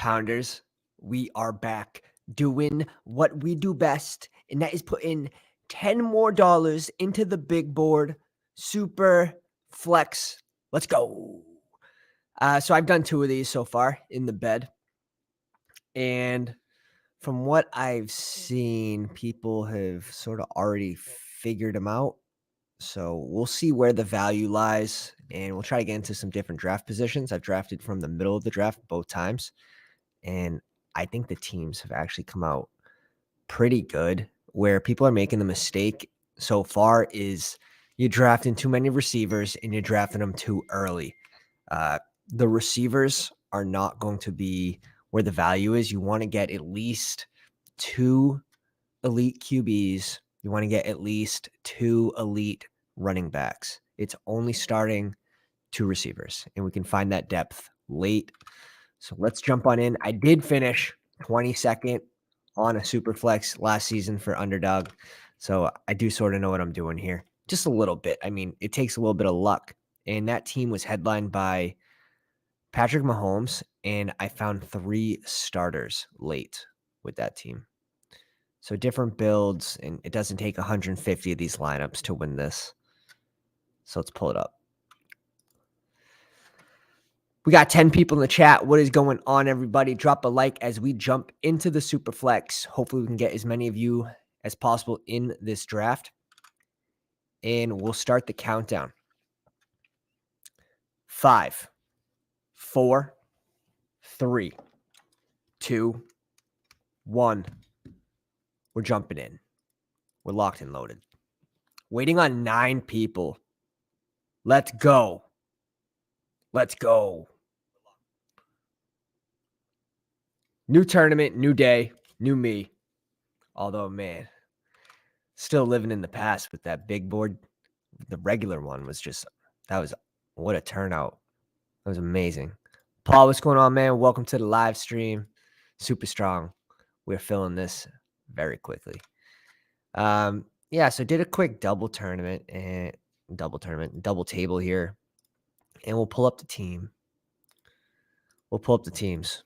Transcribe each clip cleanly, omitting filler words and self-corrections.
pounders, we are back doing what we do best, and that is putting $10 more into the big board. Super flex. Let's go. So I've done 2 of these so far in the bed, and from what I've seen, people have sort of already figured them out. So we'll see where the value lies, and we'll try to get into some different draft positions. I've drafted from the middle of the draft both times, and I think the teams have actually come out pretty good. Where people are making the mistake so far is you're drafting too many receivers and you're drafting them too early. The receivers are not going to be where the value is. You want to get at least 2 elite QBs. You want to get at least 2 elite running backs. It's only starting 2 receivers, and we can find that depth late. So let's jump on in. I did finish 22nd on a super flex last season for Underdog. So I do sort of know what I'm doing here. Just a little bit. I mean, it takes a little bit of luck. And that team was headlined by Patrick Mahomes, and I found 3 starters late with that team. So different builds, and it doesn't take 150 of these lineups to win this. So let's pull it up. We got 10 people in the chat. What is going on, everybody? Drop a like as we jump into the super flex. Hopefully we can get as many of you as possible in this draft. And we'll start the countdown. 5, 4, 3, 2, 1. We're jumping in. We're locked and loaded. Waiting on 9 people. Let's go. Let's go. New tournament, new day, new me. Although, man, still living in the past with that big board. The regular one was just, what a turnout. That was amazing. Paul, what's going on, man? Welcome to the live stream. Super strong. We're filling this very quickly. Yeah, so did a quick double table here. And we'll pull up the team. We'll pull up the teams.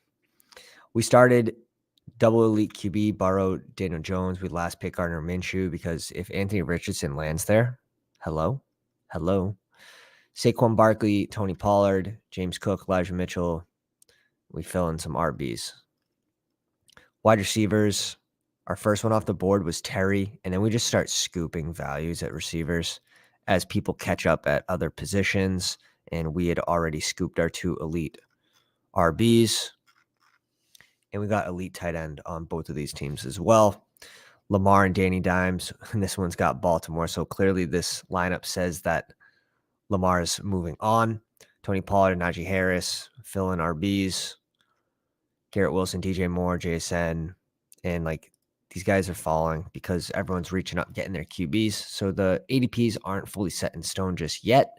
We started double elite QB, borrowed Daniel Jones. We last pick Gardner Minshew because if Anthony Richardson lands there, hello. Saquon Barkley, Tony Pollard, James Cook, Elijah Mitchell. We fill in some RBs. Wide receivers, our first one off the board was Terry, and then we just start scooping values at receivers as people catch up at other positions, and we had already scooped our 2 elite RBs. And we got elite tight end on both of these teams as well. Lamar and Danny Dimes. And this one's got Baltimore. So clearly this lineup says that Lamar is moving on. Tony Pollard and Najee Harris fill in RBs. Garrett Wilson, DJ Moore, JSN. And like these guys are falling because everyone's reaching up, getting their QBs. So the ADPs aren't fully set in stone just yet.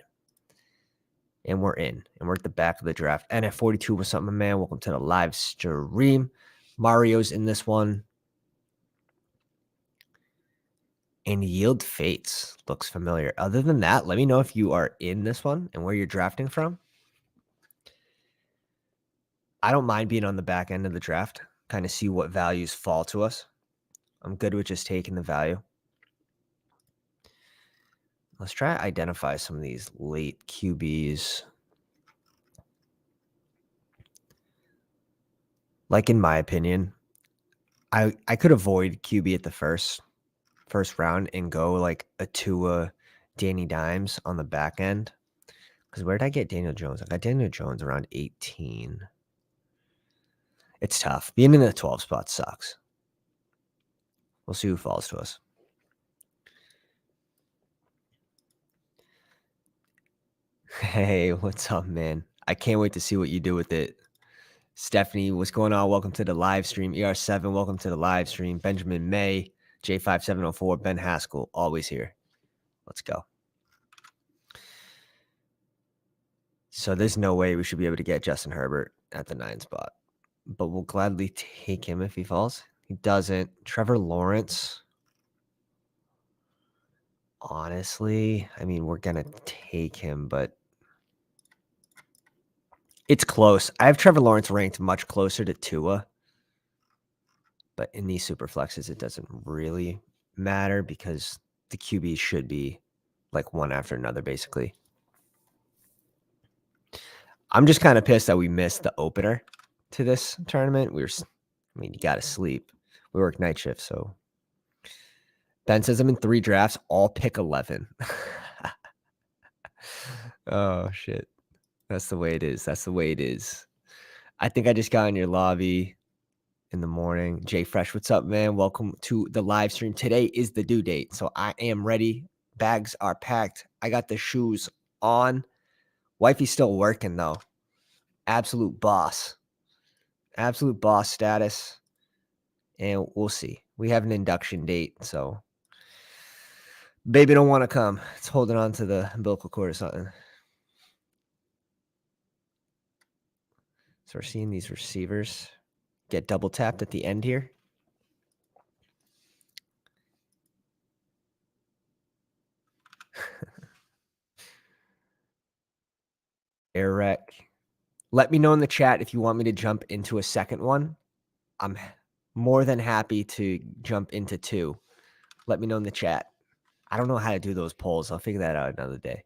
And we're in, and we're at the back of the draft. And at 42 was something, man. Welcome to the live stream. Mario's in this one. And Yield Fates looks familiar. Other than that, let me know if you are in this one and where you're drafting from. I don't mind being on the back end of the draft, kind of see what values fall to us. I'm good with just taking the value. Let's try to identify some of these late QBs. Like in my opinion, I could avoid QB at the first round and go like a Tua, Danny Dimes on the back end. Because where did I get Daniel Jones? I got Daniel Jones around 18. It's tough. Being in the 12 spot sucks. We'll see who falls to us. Hey, what's up, man? I can't wait to see what you do with it. Stephanie, what's going on? Welcome to the live stream. ER7, welcome to the live stream. Benjamin May, J5704, Ben Haskell, always here. Let's go. So there's no way we should be able to get Justin Herbert at the 9 spot. But we'll gladly take him if he falls. He doesn't. Trevor Lawrence. Honestly, I mean, we're going to take him, but It's close. I have Trevor Lawrence ranked much closer to Tua. But in these super flexes, it doesn't really matter because the QBs should be like one after another, basically. I'm just kind of pissed that we missed the opener to this tournament. I mean, you got to sleep. We work night shift, so. Ben says I'm in 3 drafts, all pick 11. Oh, shit. That's the way it is. That's the way it is. I think I just got in your lobby in the morning. Jay Fresh, what's up, man? Welcome to the live stream. Today is the due date, so I am ready. Bags are packed. I got the shoes on. Wifey's still working, though. Absolute boss. Absolute boss status. And we'll see. We have an induction date, so baby don't want to come. It's holding on to the umbilical cord or something. So we're seeing these receivers get double tapped at the end here. Eric, let me know in the chat if you want me to jump into a second one. I'm more than happy to jump into 2. Let me know in the chat. I don't know how to do those polls. I'll figure that out another day.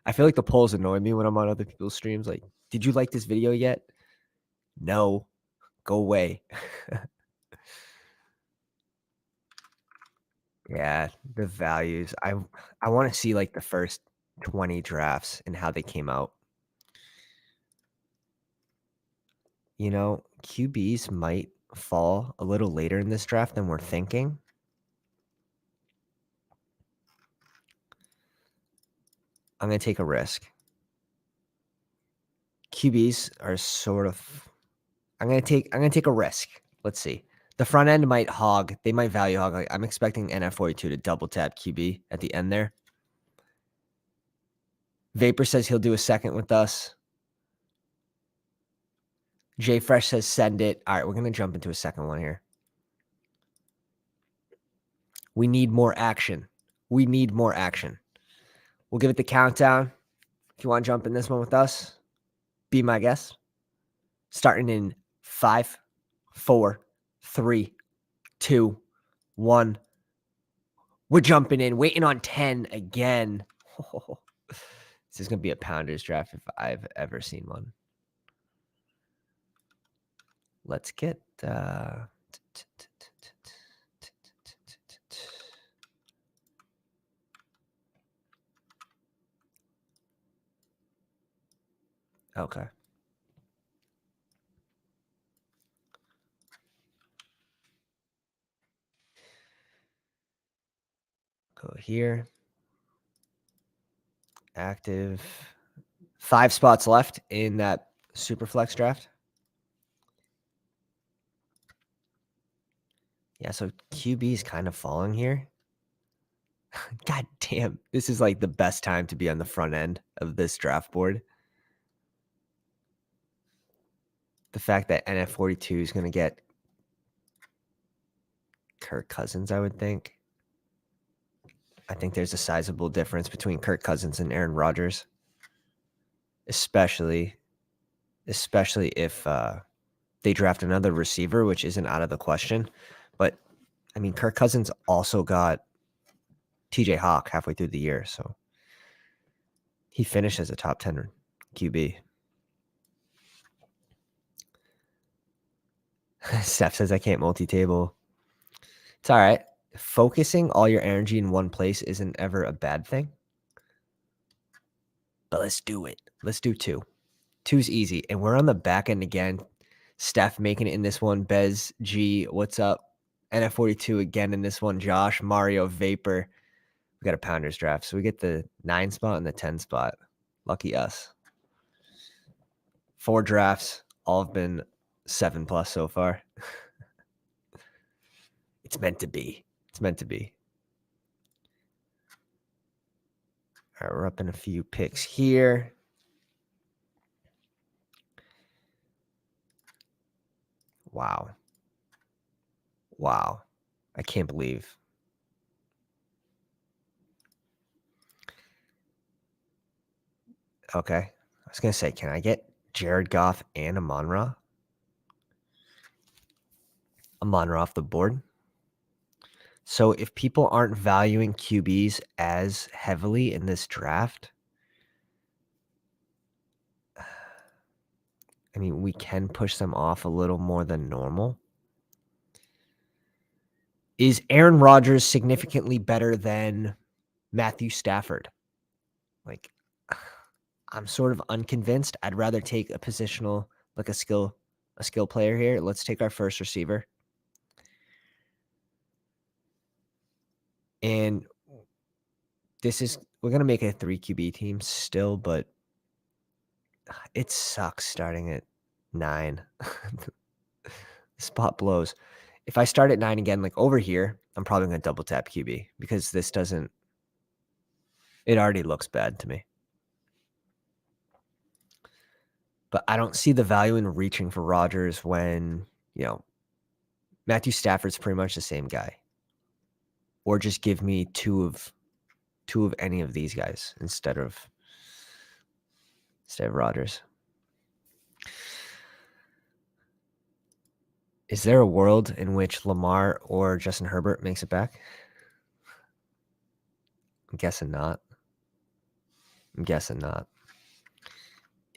I feel like the polls annoy me when I'm on other people's streams. Like, did you like this video yet? No. Go away. Yeah, the values. I want to see like the first 20 drafts and how they came out. You know, QBs might fall a little later in this draft than we're thinking. I'm going to take a risk. QBs are sort of I'm going to take a risk. Let's see. The front end might hog. They might value hog. Like, I'm expecting NF42 to double tap QB at the end there. Vapor says he'll do a second with us. Jay Fresh says send it. All right, we're going to jump into a second one here. We need more action. We need more action. We'll give it the countdown. If you want to jump in this one with us, be my guest. Starting in 5, 4, 3, 2, 1. We're jumping in, waiting on 10 again. This is going to be a Pounders draft if I've ever seen one. Let's get okay. Go here. Active. 5 spots left in that SUPERFLEX draft. Yeah, so QB is kind of falling here. God damn, this is like the best time to be on the front end of this draft board. The fact that NF42 is going to get Kirk Cousins, I would think. I think there's a sizable difference between Kirk Cousins and Aaron Rodgers, especially if they draft another receiver, which isn't out of the question. But, I mean, Kirk Cousins also got TJ Hawk halfway through the year, so he finished as a top 10 QB. Steph says I can't multi-table. It's all right. Focusing all your energy in one place isn't ever a bad thing. But let's do it. Let's do 2. 2's easy. And we're on the back end again. Steph making it in this one. Bez G, what's up? NF42 again in this one. Josh, Mario, Vapor. We got a Pounders draft. So we get the 9 spot and the 10 spot. Lucky us. 4 drafts. All have been 7+ so far. It's meant to be. It's meant to be. All right, we're up in a few picks here. Wow. Wow. I can't believe. Okay. was going to say, can I get Jared Goff and Amon-Ra? Amon-Ra off the board. So if people aren't valuing QBs as heavily in this draft, I mean, we can push them off a little more than normal. Is Aaron Rodgers significantly better than Matthew Stafford? Like, I'm sort of unconvinced. I'd rather take a positional, like a skill player here. Let's take our first receiver. And we're going to make a 3 QB team still, but it sucks starting at 9. The spot blows. If I start at 9 again, like over here, I'm probably going to double tap QB because it already looks bad to me. But I don't see the value in reaching for Rodgers when, Matthew Stafford's pretty much the same guy. Or just give me two of any of these guys instead of Rodgers. Is there a world in which Lamar or Justin Herbert makes it back? I'm guessing not.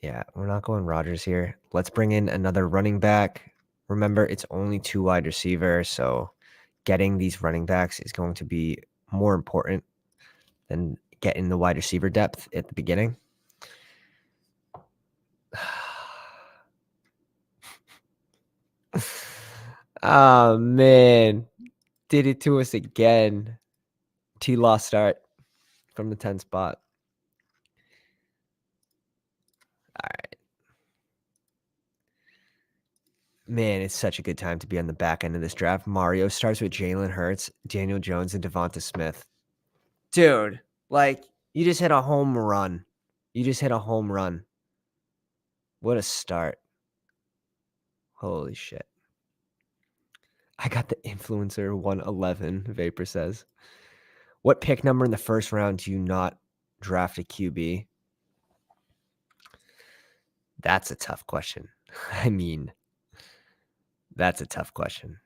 Yeah, we're not going Rodgers here. Let's bring in another running back. Remember, it's only 2 wide receivers, so getting these running backs is going to be more important than getting the wide receiver depth at the beginning. Oh, man. Did it to us again. T-Law start from the 10 spot. All right. Man, it's such a good time to be on the back end of this draft. Mario starts with Jalen Hurts, Daniel Jones, and Devonta Smith. Dude, like, you just hit a home run. What a start. Holy shit. I got the influencer 111, Vapor says. What pick number in the first round do you not draft a QB? That's a tough question. I mean, that's a tough question.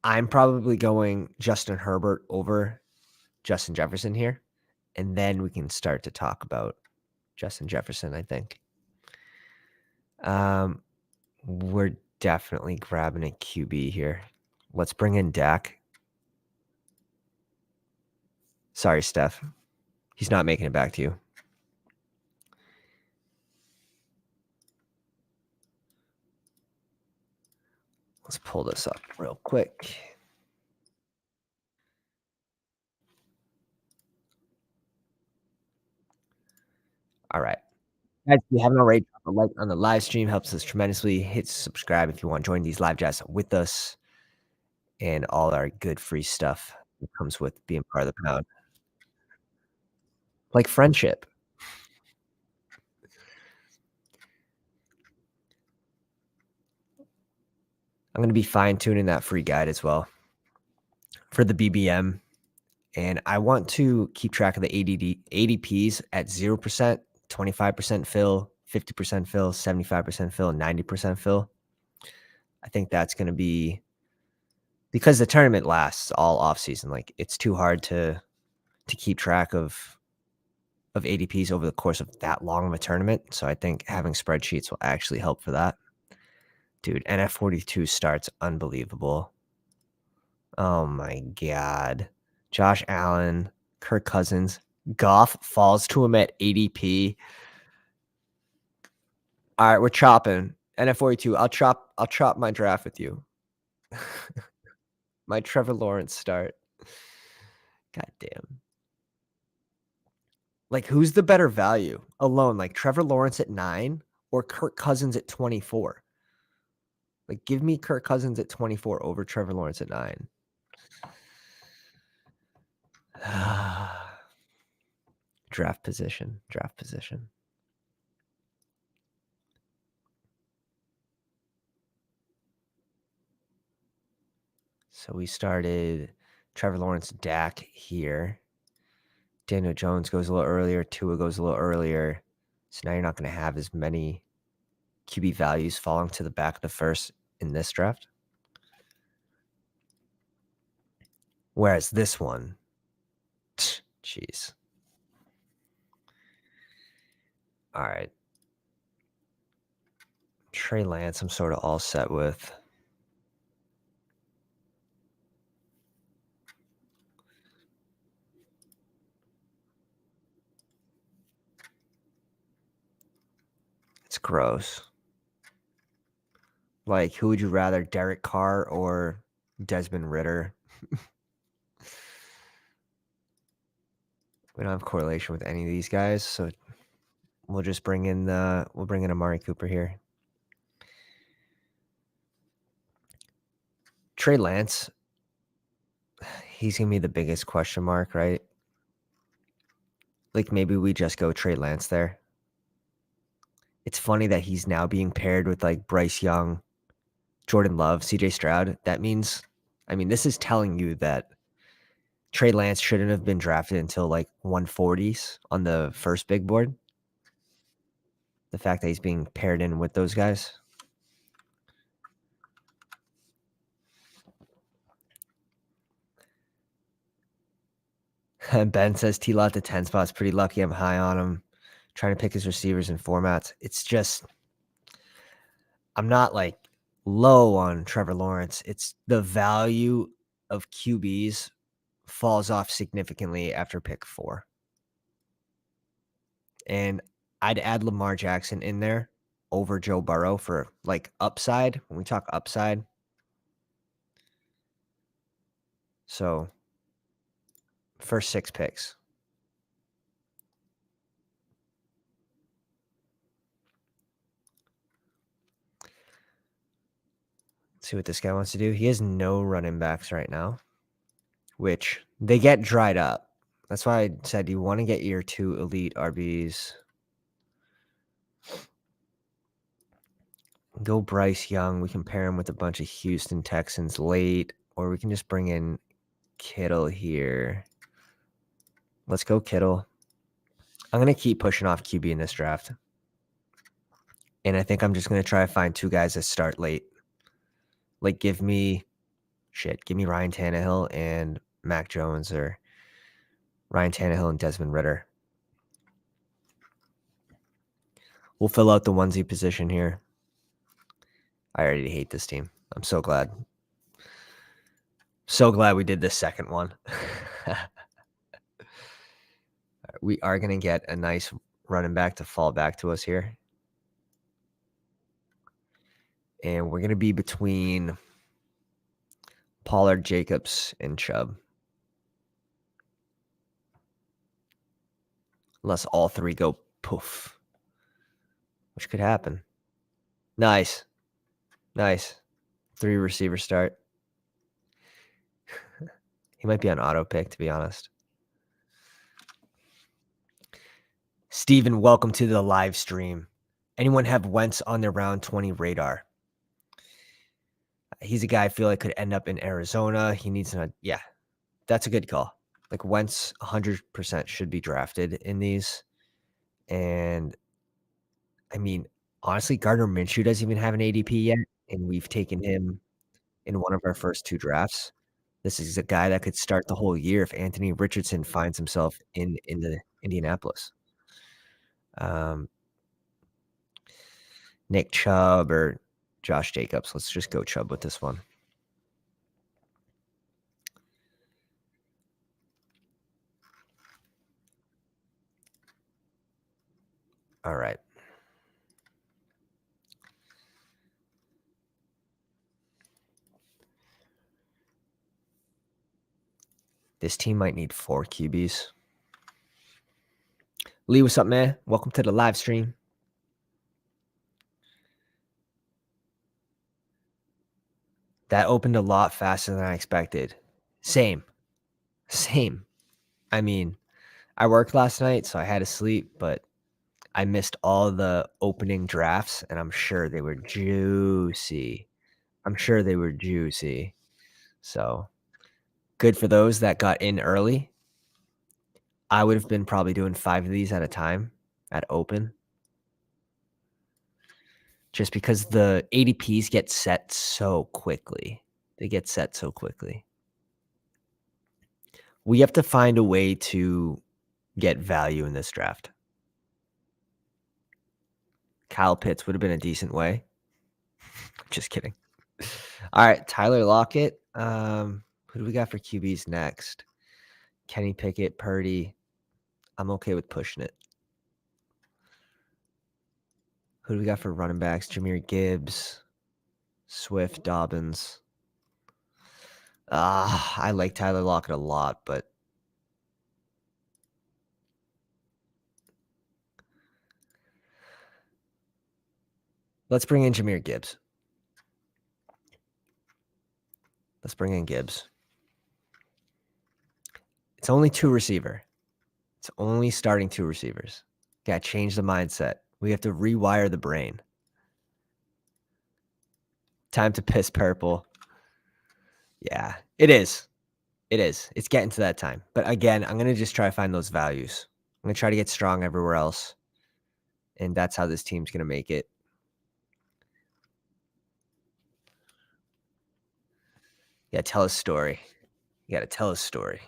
I'm probably going Justin Herbert over Justin Jefferson here, and then we can start to talk about Justin Jefferson, I think. We're definitely grabbing a QB here. Let's bring in Dak. Sorry, Steph. He's not making it back to you. Let's pull this up real quick. All right. Guys, if you haven't already, drop a like on the live stream. Helps us tremendously. Hit subscribe if you want to join these live chats with us and all our good free stuff that comes with being part of the pound. Like friendship. I'm going to be fine-tuning that free guide as well for the BBM. And I want to keep track of the ADPs at 0%, 25% fill, 50% fill, 75% fill, 90% fill. I think that's going to be because the tournament lasts all off season. Like, it's too hard to keep track of ADPs over the course of that long of a tournament. So I think having spreadsheets will actually help for that. Dude, NF42 starts unbelievable. Oh my God. Josh Allen, Kirk Cousins, Goff falls to him at ADP. All right, we're chopping. NF42. I'll chop my draft with you. My Trevor Lawrence start. God damn. Like, who's the better value alone? Like Trevor Lawrence at 9 or Kirk Cousins at 24? Like, give me Kirk Cousins at 24 over Trevor Lawrence at 9. Draft position. So we started Trevor Lawrence, Dak here. Daniel Jones goes a little earlier. Tua goes a little earlier. So now you're not going to have as many QB values falling to the back of the first in this draft. Whereas this one, jeez. All right. Trey Lance, I'm sort of all set with. It's gross. Like, who would you rather, Derek Carr or Desmond Ritter? We don't have correlation with any of these guys, so we'll just bring in Amari Cooper here. Trey Lance, he's gonna be the biggest question mark, right? Like maybe we just go Trey Lance there. It's funny that he's now being paired with like Bryce Young, Jordan Love, CJ Stroud. That means, I mean, this is telling you that Trey Lance shouldn't have been drafted until like 140s on the first big board. The fact that he's being paired in with those guys. Ben says T-Lot the 10 spot's pretty lucky. I'm high on him. Trying to pick his receivers and formats. It's just, I'm not like low on Trevor Lawrence. It's the value of QBs falls off significantly after pick 4. And I'd add Lamar Jackson in there over Joe Burrow for like upside. When we talk upside. So first 6 picks. Let's see what this guy wants to do. He has no running backs right now, which they get dried up. That's why I said you want to get your 2 elite RBs. Go Bryce Young. We can pair him with a bunch of Houston Texans late, or we can just bring in Kittle here. Let's go Kittle. I'm going to keep pushing off QB in this draft. And I think I'm just going to try to find 2 guys that start late. Like give me Ryan Tannehill and Mac Jones, or Ryan Tannehill and Desmond Ritter. We'll fill out the onesie position here. I already hate this team. I'm so glad. So glad we did this second one. We are going to get a nice running back to fall back to us here. And we're going to be between Pollard, Jacobs, and Chubb. Unless all 3 go poof. Which could happen. Nice. 3 receiver start. He might be on auto pick, to be honest. Steven, welcome to the live stream. Anyone have Wentz on their round 20 radar? He's a guy I feel like could end up in Arizona. He needs yeah, that's a good call. Like Wentz 100% should be drafted in these. And I mean, honestly, Gardner Minshew doesn't even have an ADP yet, and we've taken him in one of our first 2 drafts. This is a guy that could start the whole year if Anthony Richardson finds himself in the Indianapolis. Nick Chubb or Josh Jacobs. Let's just go Chubb with this one. All right. This team might need 4 QBs. Lee, what's up, man? Welcome to the live stream. That opened a lot faster than I expected. Same. I mean, I worked last night, so I had to sleep, but I missed all the opening drafts, and I'm sure they were juicy. So good for those that got in early. I would have been probably doing 5 of these at a time at open. just because the ADPs get set so quickly. They get set so quickly. We have to find a way to get value in this draft. Kyle Pitts would have been a decent way. Just kidding. All right, Tyler Lockett. Who do we got for QBs next? Kenny Pickett, Purdy. I'm okay with pushing it. Who do we got for running backs? Jahmyr Gibbs, Swift, Dobbins. I like Tyler Lockett a lot, but let's bring in Jahmyr Gibbs. Let's bring in Gibbs. It's only 2 receiver. It's only starting 2 receivers. Got to change the mindset. We have to rewire the brain. Time to piss purple. Yeah, it is. It is. It's getting to that time. But again, I'm going to just try to find those values. I'm going to try to get strong everywhere else. And that's how this team's going to make it. You got to tell a story. You got to tell a story.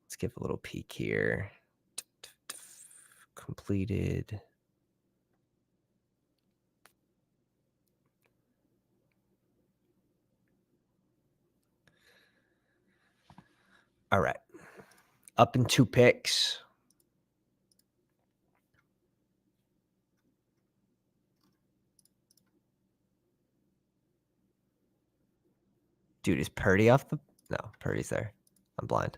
Let's give a little peek here. Completed. All right. Up in 2 picks. Dude, is Purdy off the... No, Purdy's there. I'm blind.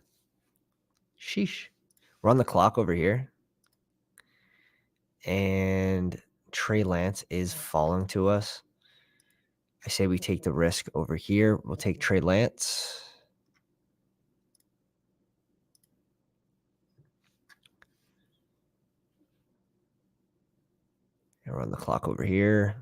Sheesh. We're on the clock over here. And Trey Lance is falling to us. I say we take the risk over here. We'll take Trey Lance. And we're on the clock over here.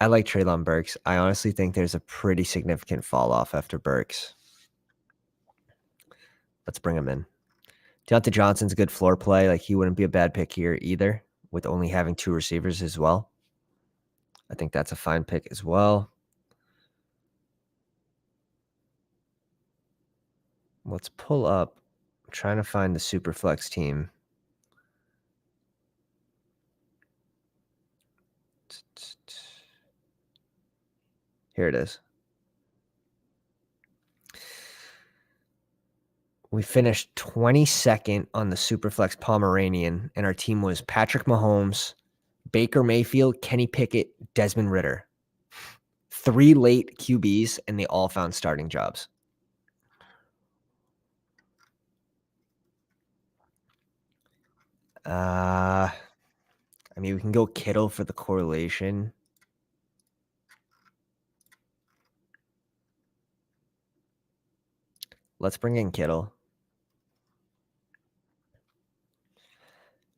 I like Treylon Burks. I honestly think there's a pretty significant fall off after Burks. Let's bring him in. Deontay Johnson's a good floor play. Like, he wouldn't be a bad pick here either, with only having 2 receivers as well. I think that's a fine pick as well. Let's pull up. I'm trying to find the SUPERFLEX team. Here it is. We finished 22nd on the SUPERFLEX Pomeranian, and our team was Patrick Mahomes, Baker Mayfield, Kenny Pickett, Desmond Ridder. 3 late QBs, and they all found starting jobs. I mean, we can go Kittle for the correlation. Let's bring in Kittle.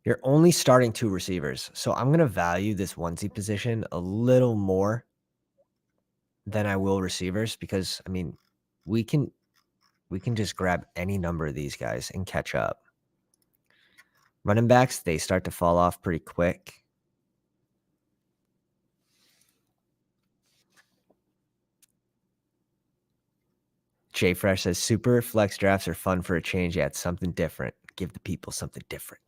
You're only starting 2 receivers, so I'm going to value this onesie position a little more than I will receivers because, I mean, we can just grab any number of these guys and catch up. Running backs, they start to fall off pretty quick. Jay Fresh says, super flex drafts are fun for a change. Yeah, it's something different. Give the people something different.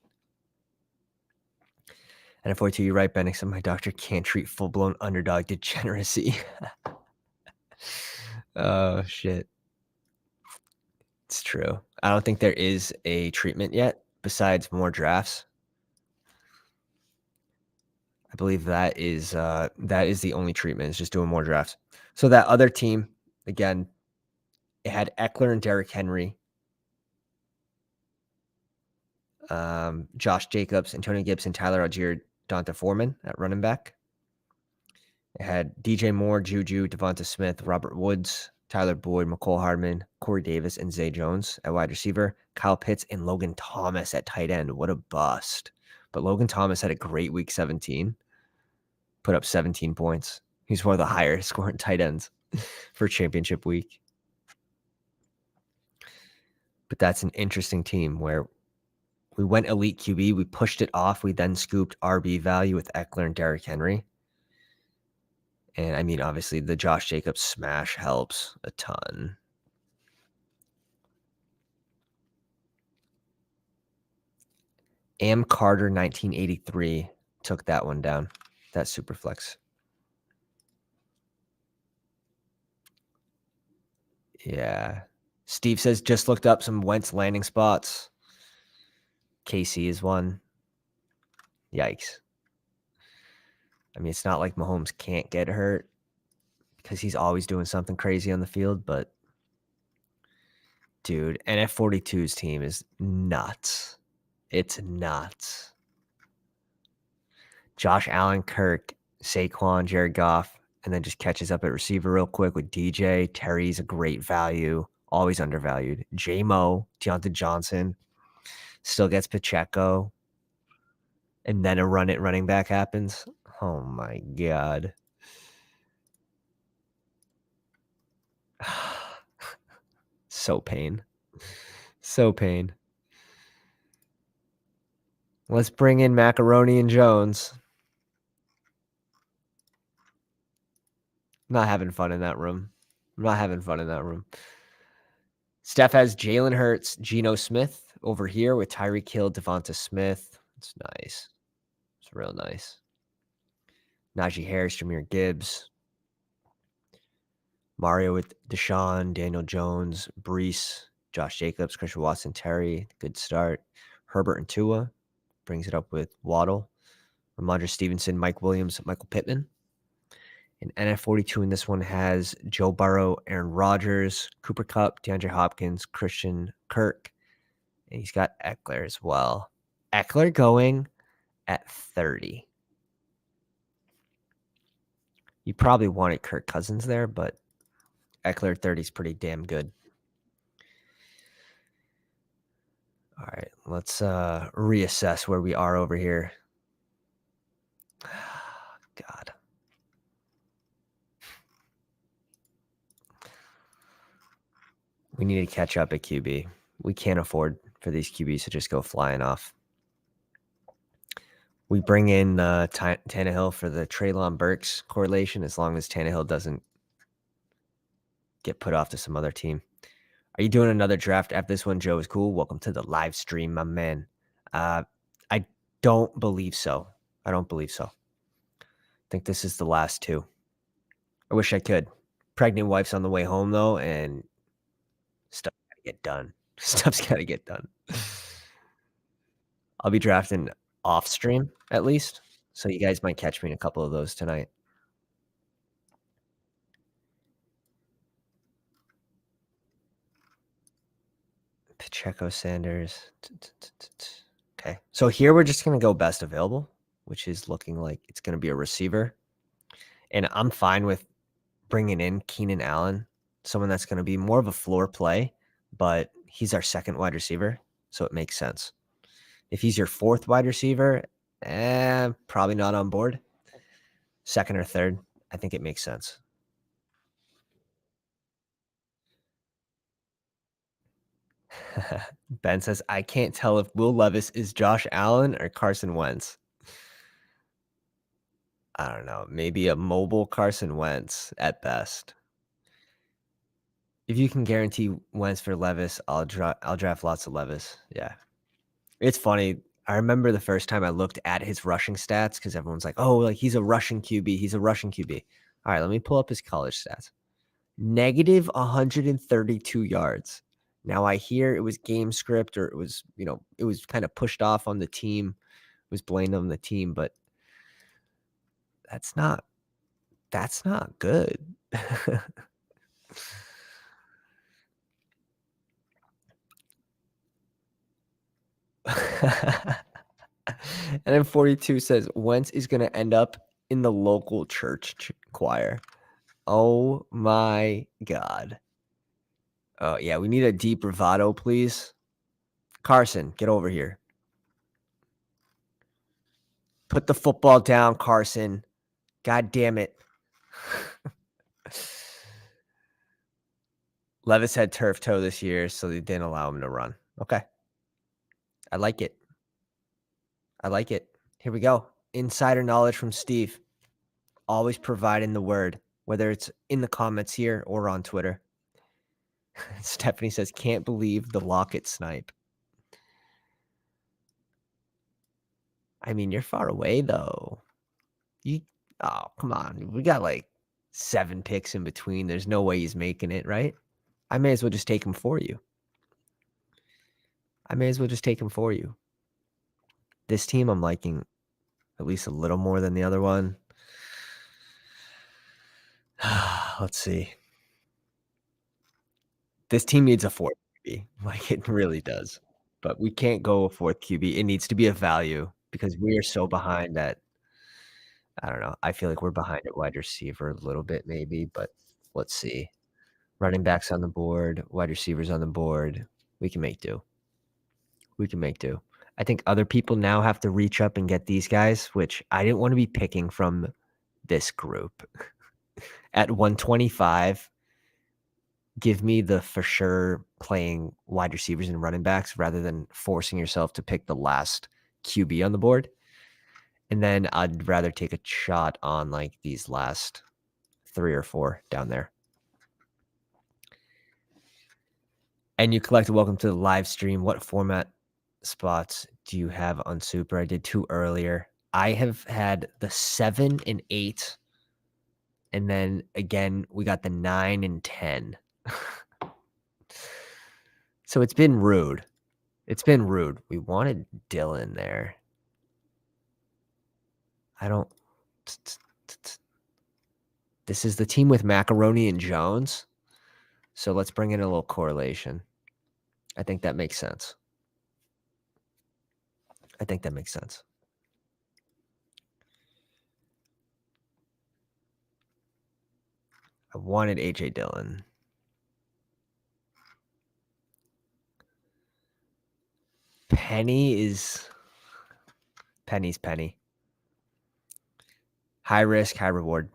And if 42, you're right, Bennix, my doctor can't treat full-blown underdog degeneracy. Oh, shit. It's true. I don't think there is a treatment yet besides more drafts. I believe that is the only treatment, is just doing more drafts. So that other team, again, it had Eckler and Derrick Henry, Josh Jacobs, Antonio Gibson, Tyler Algier, Donta Foreman at running back. It had DJ Moore, Juju, Devonta Smith, Robert Woods, Tyler Boyd, McCole Hardman, Corey Davis, and Zay Jones at wide receiver. Kyle Pitts and Logan Thomas at tight end. What a bust. But Logan Thomas had a great week 17. Put up 17 points. He's one of the higher scoring tight ends for championship week. But that's an interesting team where we went elite QB, we pushed it off, we then scooped RB value with Eckler and Derrick Henry. And I mean, obviously, the Josh Jacobs smash helps a ton. Am Carter 1983 took that one down. That's super flex. Yeah. Steve says just looked up some Wentz landing spots. KC is one. Yikes. I mean, it's not like Mahomes can't get hurt because he's always doing something crazy on the field, but dude, NF42's team is nuts. It's nuts. Josh Allen, Kirk, Saquon, Jared Goff, and then just catches up at receiver real quick with DJ. Terry's a great value, always undervalued. J-Mo, Deontay Johnson, still gets Pacheco, and then a running back happens. Oh my God. So pain. So pain. Let's bring in Macaroni and Jones. I'm not having fun in that room. Steph has Jalen Hurts, Geno Smith over here with Tyreek Hill, Devonta Smith. It's nice. It's real nice. Najee Harris, Jahmyr Gibbs. Mario with Deshaun, Daniel Jones, Brees, Josh Jacobs, Christian Watson, Terry. Good start. Herbert and Tua. Brings it up with Waddle. Ramondre Stevenson, Mike Williams, Michael Pittman. And NF42 in this one has Joe Burrow, Aaron Rodgers, Cooper Kupp, DeAndre Hopkins, Christian Kirk. And he's got Eckler as well. Eckler going at 30. You probably wanted Kirk Cousins there, but Eckler 30 is pretty damn good. All right, let's reassess where we are over here. God. We need to catch up at QB. We can't afford for these QBs to just go flying off. We bring in Tannehill for the Treylon Burks correlation as long as Tannehill doesn't get put off to some other team. Are you doing another draft after this one? Joe is cool. Welcome to the live stream, my man. I don't believe so. I think this is the last two. I wish I could. Pregnant wife's on the way home, though, and stuff got to get done. Stuff's got to get done. I'll be drafting off stream, at least, so you guys might catch me in a couple of those tonight. Pacheco, Sanders. Okay, so here we're just going to go best available, which is looking like it's going to be a receiver. And I'm fine with bringing in Keenan Allen, someone that's going to be more of a floor play, but he's our second wide receiver, so it makes sense. If he's your fourth wide receiver, probably not on board. Second or third, I think it makes sense. Ben says, I can't tell if Will Levis is Josh Allen or Carson Wentz. I don't know. Maybe a mobile Carson Wentz at best. If you can guarantee Wentz for Levis, I'll draft lots of Levis. Yeah. It's funny. I remember the first time I looked at his rushing stats because everyone's like, oh, like he's a rushing QB. He's a rushing QB. All right, let me pull up his college stats. Negative 132 yards. Now I hear it was game script or it was, it was kind of pushed off on the team, was blamed on the team, but that's not good. And then 42 says Wentz is going to end up in the local church choir. Oh my God. Oh, yeah. We need a deep bravado, please. Carson, get over here. Put the football down, Carson. God damn it. Levis had turf toe this year, so they didn't allow him to run. Okay. I like it. I like it. Here we go. Insider knowledge from Steve. Always providing the word, whether it's in the comments here or on Twitter. Stephanie says, can't believe the Lockett snipe. I mean, you're far away, though. Oh, come on. We got like 7 picks in between. There's no way he's making it, right? I may as well just take him for you. This team I'm liking at least a little more than the other one. Let's see. This team needs a 4th QB. Like, it really does. But we can't go a 4th QB. It needs to be a value because we are so behind that I don't know. I feel like we're behind at wide receiver a little bit maybe, but let's see. Running backs on the board, wide receivers on the board. We can make do. I think other people now have to reach up and get these guys, which I didn't want to be picking from this group. At 125, give me the for sure playing wide receivers and running backs rather than forcing yourself to pick the last QB on the board. And then I'd rather take a shot on like these last 3 or 4 down there. And you collected welcome to the live stream. What format spots do you have on Super? I did 2 earlier. I have had the 7 and 8. And then again, we got the 9 and 10. So it's been rude. We wanted Dylan there. This is the team with Macaroni and Jones. So let's bring in a little correlation. I think that makes sense. I wanted A.J. Dillon. Penny's penny. High risk, high reward.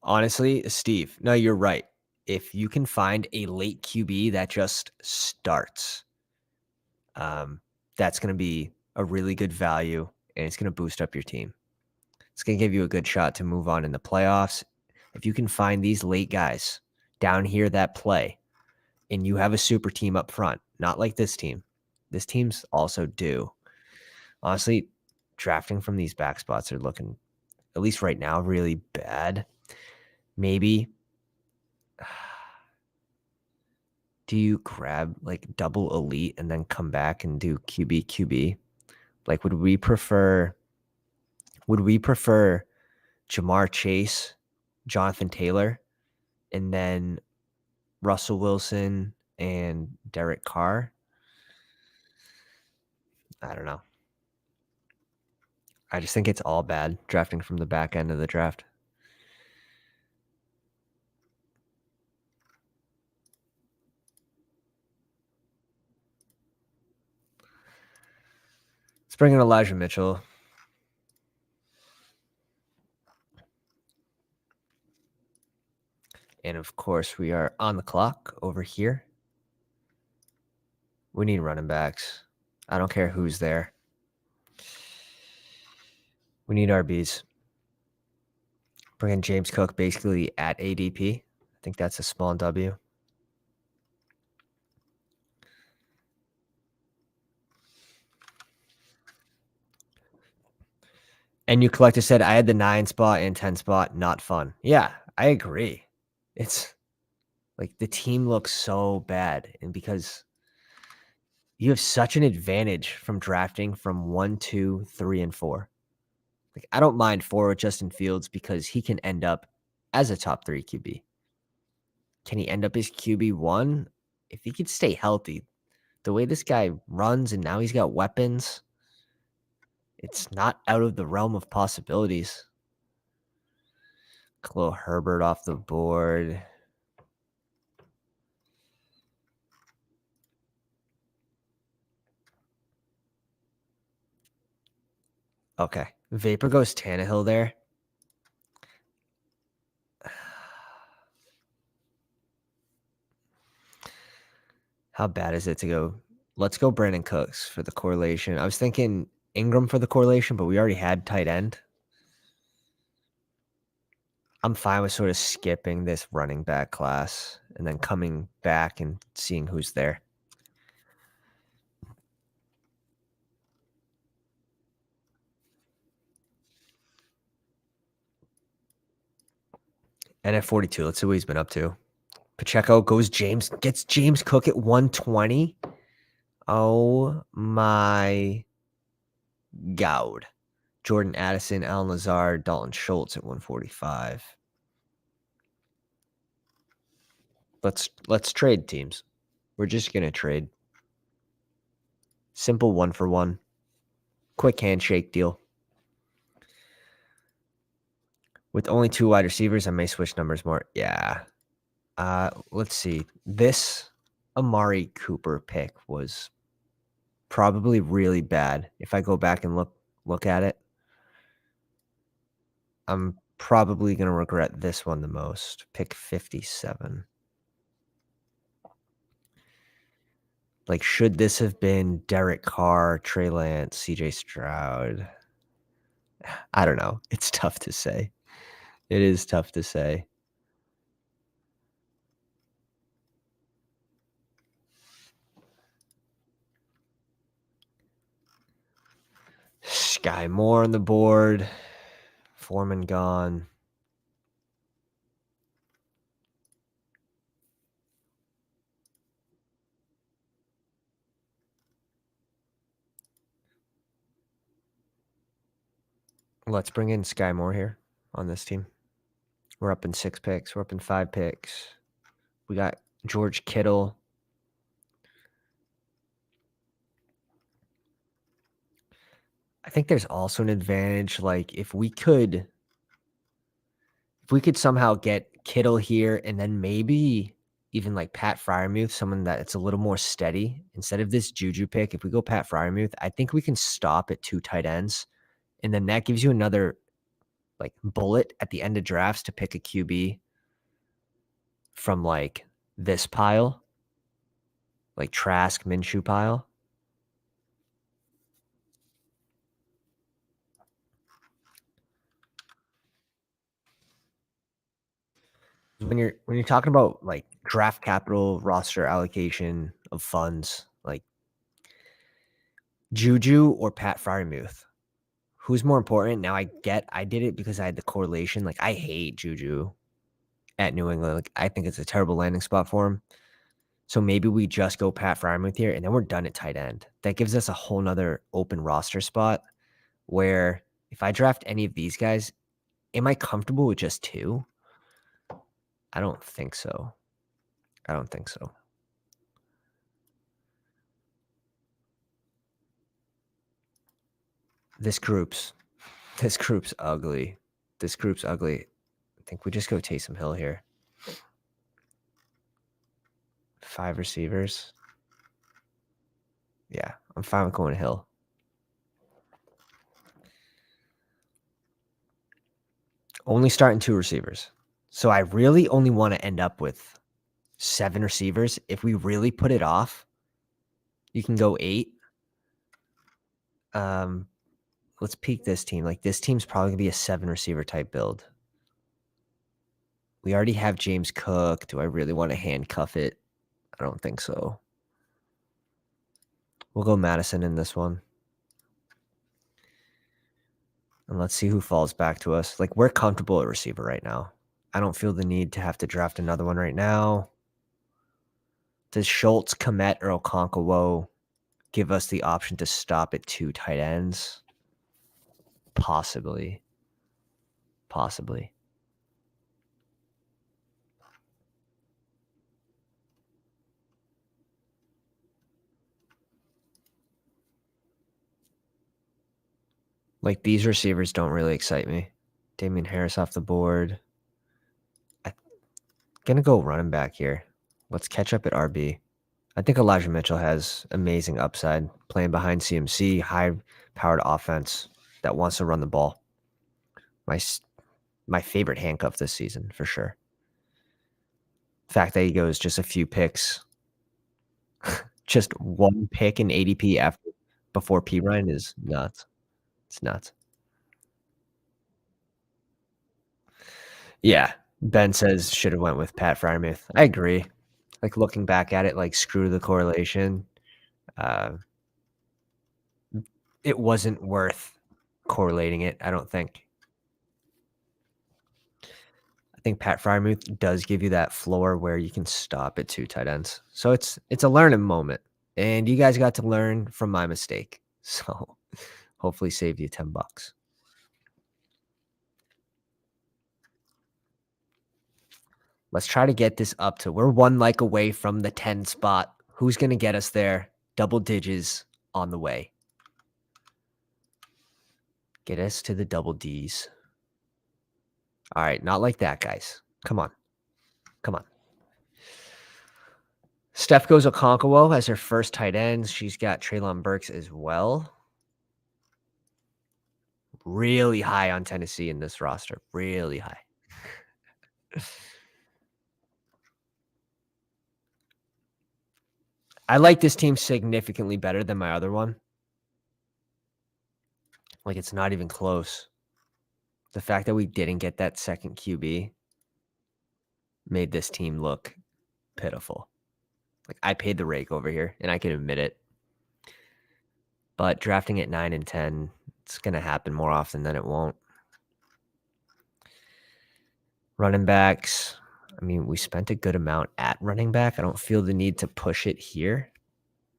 Honestly, Steve, no, you're right. If you can find a late QB that just starts, that's going to be a really good value, and it's going to boost up your team. It's going to give you a good shot to move on in the playoffs. If you can find these late guys down here that play, and you have a super team up front, not like this team. This team's also due. Honestly, drafting from these back spots are looking, at least right now, really bad. Maybe do you grab like double elite and then come back and do QB? Like, would we prefer Jamar Chase, Jonathan Taylor, and then Russell Wilson and Derek Carr? I don't know. I just think it's all bad drafting from the back end of the draft. Let's bring in Elijah Mitchell. And of course, we are on the clock over here. We need running backs. I don't care who's there. We need RBs. Bring in James Cook basically at ADP. I think that's a small W. And you collector said I had the 9 spot and 10 spot. Not fun. Yeah, I agree. It's like the team looks so bad. And because you have such an advantage from drafting from 1, 2, 3, and 4. Like, I don't mind 4 with Justin Fields because he can end up as a top 3 QB. Can he end up as QB1? If he could stay healthy, the way this guy runs and now he's got weapons, it's not out of the realm of possibilities. Khalil Herbert off the board. Okay. Vapor goes Tannehill there. How bad is it to go? Let's go Brandon Cooks for the correlation. I was thinking Ingram for the correlation, but we already had tight end. I'm fine with sort of skipping this running back class and then coming back and seeing who's there. And at 42, let's see what he's been up to. Pacheco gets James Cook at 120. Oh my God. Jordan Addison, Alan Lazard, Dalton Schultz at 145. Let's trade teams. We're just gonna trade. Simple 1-for-1. Quick handshake deal. With only 2 wide receivers, I may switch numbers more. Yeah. Let's see. This Amari Cooper pick was probably really bad. If I go back and look at it, I'm probably going to regret this one the most. Pick 57. Like, should this have been Derek Carr, Trey Lance, CJ Stroud? I don't know. It's tough to say. It is tough to say. Sky Moore on the board. Foreman gone. Let's bring in Sky Moore here on this team. We're up in 6 picks. We're up in 5 picks. We got George Kittle. I think there's also an advantage. Like if we could somehow get Kittle here and then maybe even like Pat Freiermuth, someone that's a little more steady instead of this Juju pick. If we go Pat Freiermuth, I think we can stop at 2 tight ends. And then that gives you another like bullet at the end of drafts to pick a QB from like this pile, like Trask Minshew pile. When you're talking about like draft capital, roster allocation of funds, like Juju or Pat Freiermuth, who's more important? Now I did it because I had the correlation. Like I hate Juju at New England. Like I think it's a terrible landing spot for him. So maybe we just go Pat Freiermuth here and then we're done at tight end. That gives us a whole nother open roster spot where if I draft any of these guys, am I comfortable with just 2? I don't think so. This group's ugly. I think we just go Taysom Hill here. 5 receivers. Yeah, I'm fine with going Hill. Only starting 2 receivers. So I really only want to end up with 7 receivers. If we really put it off, you can go 8. Let's peek this team. Like this team's probably gonna be a 7 receiver type build. We already have James Cook. Do I really want to handcuff it? I don't think so. We'll go Madison in this one. And let's see who falls back to us. Like, we're comfortable at receiver right now. I don't feel the need to have to draft another one right now. Does Schultz, Komet, or Okonkwo give us the option to stop at 2 tight ends? Possibly. Like, these receivers don't really excite me. Damian Harris off the board. I'm gonna go running back here. Let's catch up at RB. I think Elijah Mitchell has amazing upside playing behind CMC, high-powered offense that wants to run the ball. My favorite handcuff this season, for sure. The fact that he goes just a few picks Just 1 pick in ADP after before P. Ryan is nuts. It's nuts. Yeah. Ben says should have went with Pat Freiermuth. I agree. Like, looking back at it, like, screw the correlation. Uh, it wasn't worth correlating it, I don't think. I think Pat Freiermuth does give you that floor where you can stop at 2 tight ends. So it's a learning moment, and you guys got to learn from my mistake. So, hopefully saved you $10. Let's try to get this up to we're 1 like away from the 10 spot. Who's gonna get us there? Double digits on the way. Get us to the double Ds. All right, not like that, guys. Come on. Come on. Steph goes Okonkwo as her first tight end. She's got Treylon Burks as well. Really high on Tennessee in this roster. Really high. I like this team significantly better than my other one. Like, it's not even close. The fact that we didn't get that second QB made this team look pitiful. Like, I paid the rake over here, and I can admit it. But drafting at 9 and 10, it's going to happen more often than it won't. Running backs. I mean, we spent a good amount at running back. I don't feel the need to push it here.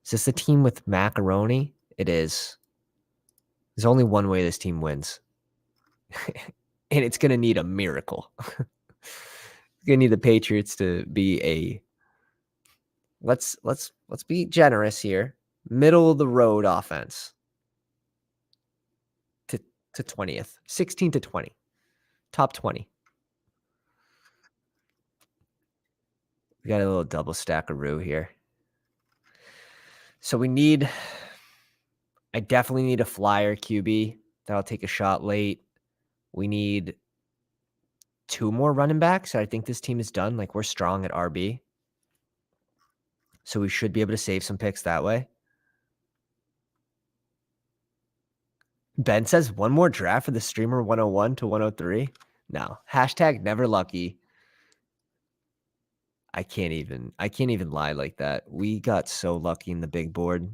Is this the team with macaroni? It is. There's only one way this team wins. And it's going to need a miracle. It's going to need the Patriots to be a let's be generous here. Middle of the road offense to 20th. 16 to 20. Top 20. We got a little double stackaroo here. So I definitely need a flyer QB that'll take a shot late. We need 2 more running backs. I think this team is done. Like, we're strong at RB. So we should be able to save some picks that way. Ben says 1 more draft for the streamer 101 to 103. No. Hashtag never lucky. I can't even lie like that. We got so lucky in the big board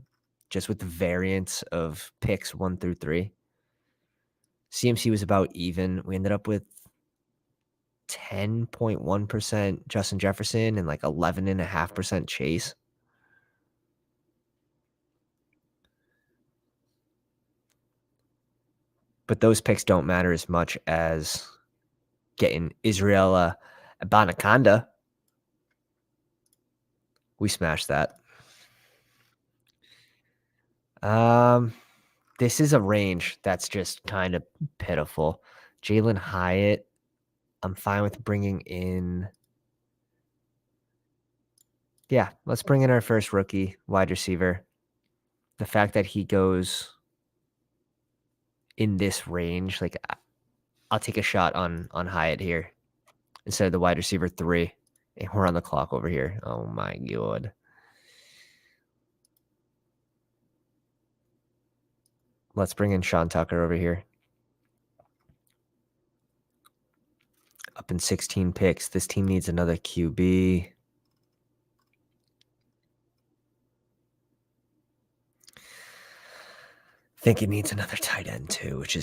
just with the variance of picks 1 through 3. CMC was about even. We ended up with 10.1% Justin Jefferson and like 11.5% Chase. But those picks don't matter as much as getting Israel Abanikanda. We smashed that. This is a range that's just kind of pitiful. Jalen Hyatt, I'm fine with bringing in. Yeah, let's bring in our first rookie wide receiver. The fact that he goes in this range, like, I'll take a shot on Hyatt here instead of the wide receiver 3. And we're on the clock over here. Oh my God. Let's bring in Sean Tucker over here. Up in 16 picks. This team needs another QB. I think it needs another tight end too, which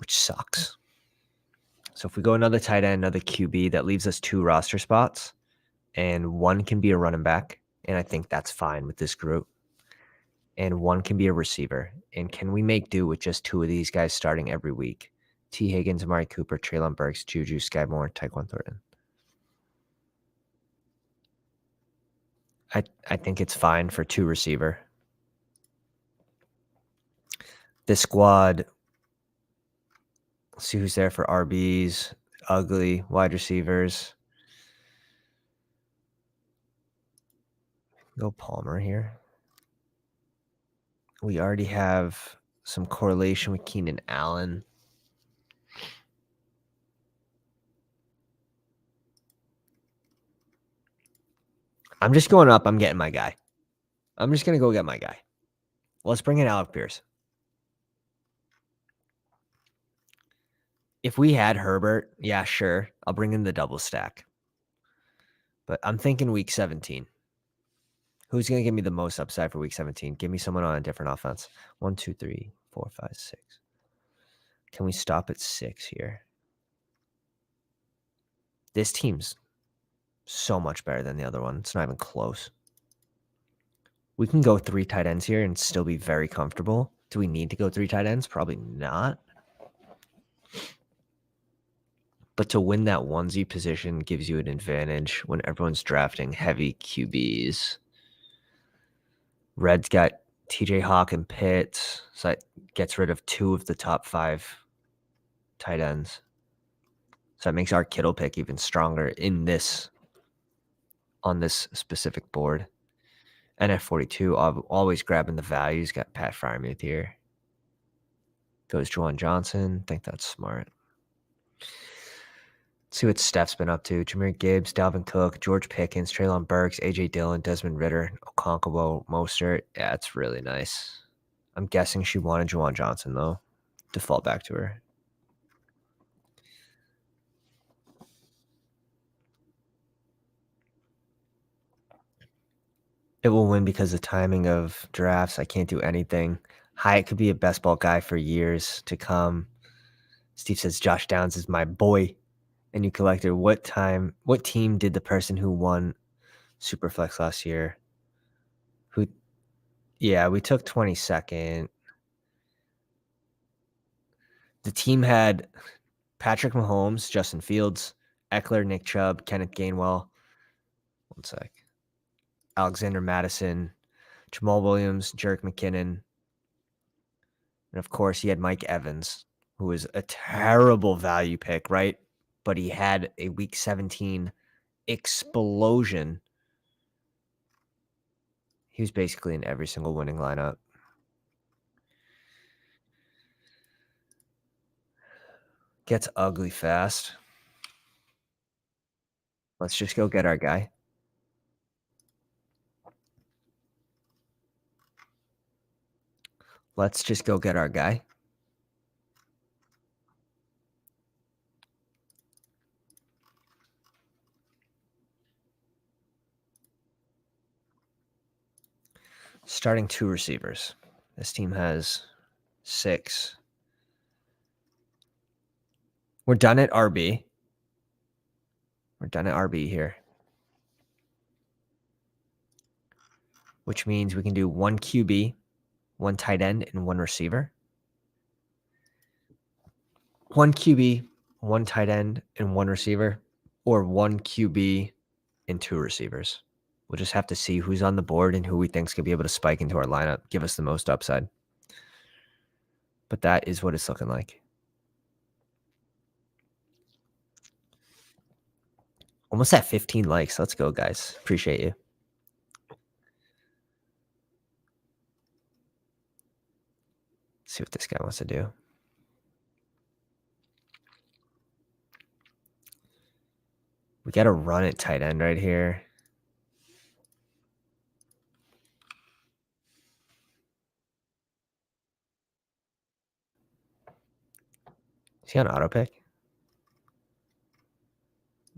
sucks. So if we go another tight end, another QB, that leaves us 2 roster spots, and 1 can be a running back, and I think that's fine with this group. And 1 can be a receiver. And can we make do with just 2 of these guys starting every week? T. Higgins, Amari Cooper, Treylon Burks, Juju, Sky Moore, Tyquan Thornton. I think it's fine for 2 receiver. This squad, let's see who's there for RBs, ugly wide receivers. Go Palmer here. We already have some correlation with Keenan Allen. I'm just going up. I'm getting my guy. I'm just going to go get my guy. Let's bring in Alec Pierce. If we had Herbert, yeah, sure. I'll bring in the double stack. But I'm thinking week 17. Who's going to give me the most upside for week 17? Give me someone on a different offense. 1, 2, 3, 4, 5, 6. Can we stop at 6 here? This team's so much better than the other one. It's not even close. We can go 3 tight ends here and still be very comfortable. Do we need to go 3 tight ends? Probably not. But to win that onesie position gives you an advantage when everyone's drafting heavy QBs. Red's got TJ Hawk and Pitts, so that gets rid of 2 of the top 5 tight ends. So that makes our Kittle pick even stronger on this specific board. And at 42, always grabbing the values. Got Pat Freiermuth here. Goes Juwan Johnson. Think that's smart. Let's see what Steph's been up to. Jahmyr Gibbs, Dalvin Cook, George Pickens, Treylon Burks, A.J. Dillon, Desmond Ridder, Okonkwo, Mostert. Yeah, it's really nice. I'm guessing she wanted Juwan Johnson, though, to fall back to her. It will win because the timing of drafts. I can't do anything. Hyatt could be a best ball guy for years to come. Steve says Josh Downs is my boy. And you collected what team did the person who won Superflex last year? Yeah, we took 22nd. The team had Patrick Mahomes, Justin Fields, Eckler, Nick Chubb, Kenneth Gainwell. One sec. Alexander Madison, Jamal Williams, Jerick McKinnon. And of course, he had Mike Evans, who was a terrible value pick, right? But he had a week 17 explosion. He was basically in every single winning lineup. Gets ugly fast. Let's just go get our guy. Let's just go get our guy. Starting 2 receivers. This team has 6. We're done at RB. We're done at RB here. Which means we can do 1 QB, 1 tight end, and 1 receiver. 1 QB, 1 tight end, and 1 receiver. Or 1 QB and 2 receivers. We'll just have to see who's on the board and who we think is going to be able to spike into our lineup, give us the most upside. But that is what it's looking like. Almost at 15 likes. Let's go, guys. Appreciate you. See what this guy wants to do. We got to run it tight end right here. Is he on auto pick?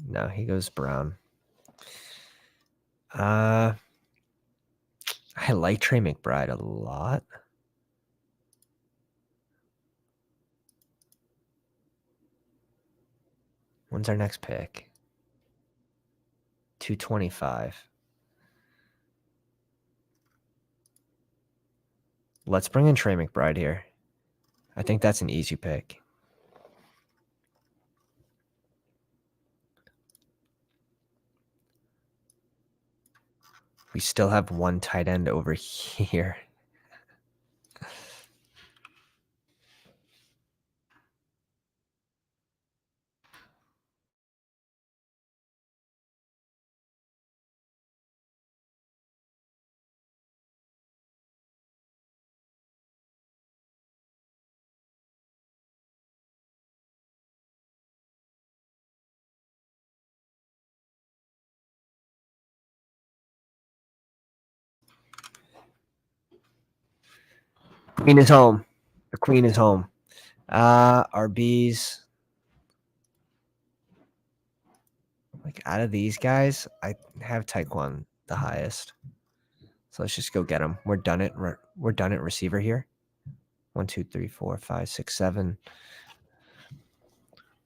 No, he goes Brown. I like Trey McBride a lot. When's our next pick? 225. Let's bring in Trey McBride here. I think that's an easy pick. We still have 1 tight end over here. Queen is home. The queen is home. RBs. Like out of these guys, I have Taekwon the highest. So let's just go get him. We're done at receiver here. 1, 2, 3, 4, 5, 6, 7.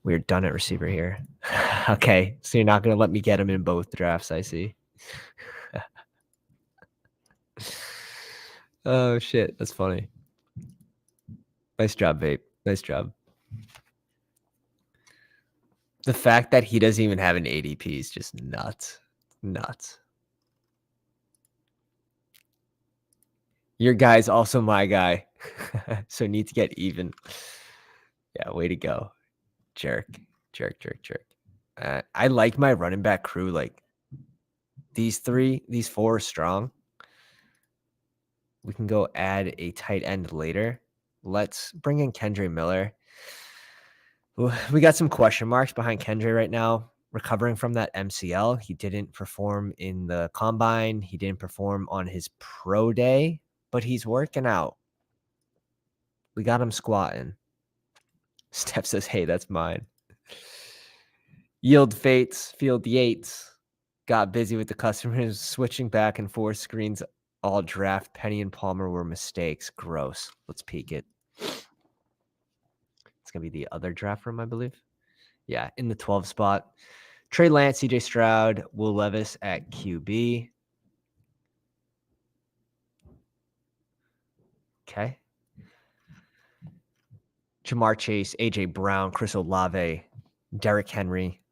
We're done at receiver here. Okay, so you're not gonna let me get him in both drafts, I see. Oh shit, that's funny. Nice job, Vape. Nice job. The fact that he doesn't even have an ADP is just nuts. Nuts. Your guy's also my guy. So need to get even. Yeah, way to go. Jerk. Jerk, jerk, jerk. I like my running back crew. Like these 4 are strong. We can go add a tight end later. Let's bring in Kendre Miller. We got some question marks behind Kendre right now. Recovering from that MCL. He didn't perform in the combine. He didn't perform on his pro day, but he's working out. We got him squatting. Steph says, hey, that's mine. Yield Fates, Field Yates. Got busy with the customers, switching back and forth screens all draft. Penny and Palmer were mistakes. Gross. Let's peek it. It's going to be the other draft room, I believe. Yeah, in the 12 spot. Trey Lance, CJ Stroud, Will Levis at QB. Okay. Jamar Chase, AJ Brown, Chris Olave, Derrick Henry,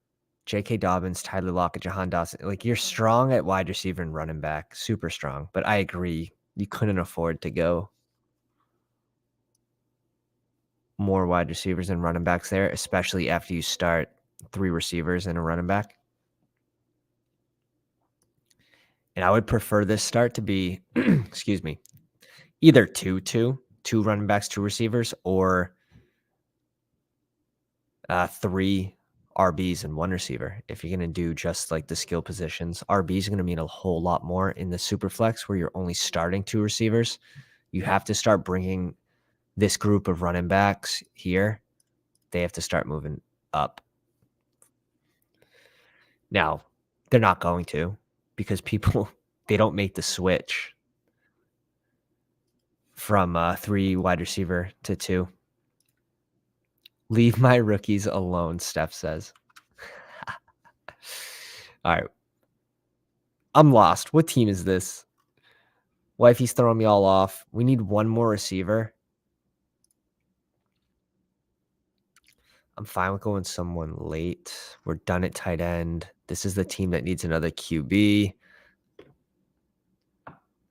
J.K. Dobbins, Tyler Lockett, Jahan Dawson. Like, you're strong at wide receiver and running back. Super strong. But I agree. You couldn't afford to go more wide receivers and running backs there, especially after you start 3 receivers and a running back. And I would prefer this start to be, excuse me, either 2 running backs, 2 receivers, or 3 RBs and 1 receiver. If you're going to do just like the skill positions, RBs are going to mean a whole lot more in the Superflex where you're only starting 2 receivers. You have to start bringing this group of running backs here. They have to start moving up. Now, they're not going to because people, they don't make the switch from 3 wide receiver to 2. Leave my rookies alone, Steph says. All right. I'm lost. What team is this? Wifey's throwing me all off. We need 1 more receiver. I'm fine with going someone late. We're done at tight end. This is the team that needs another QB.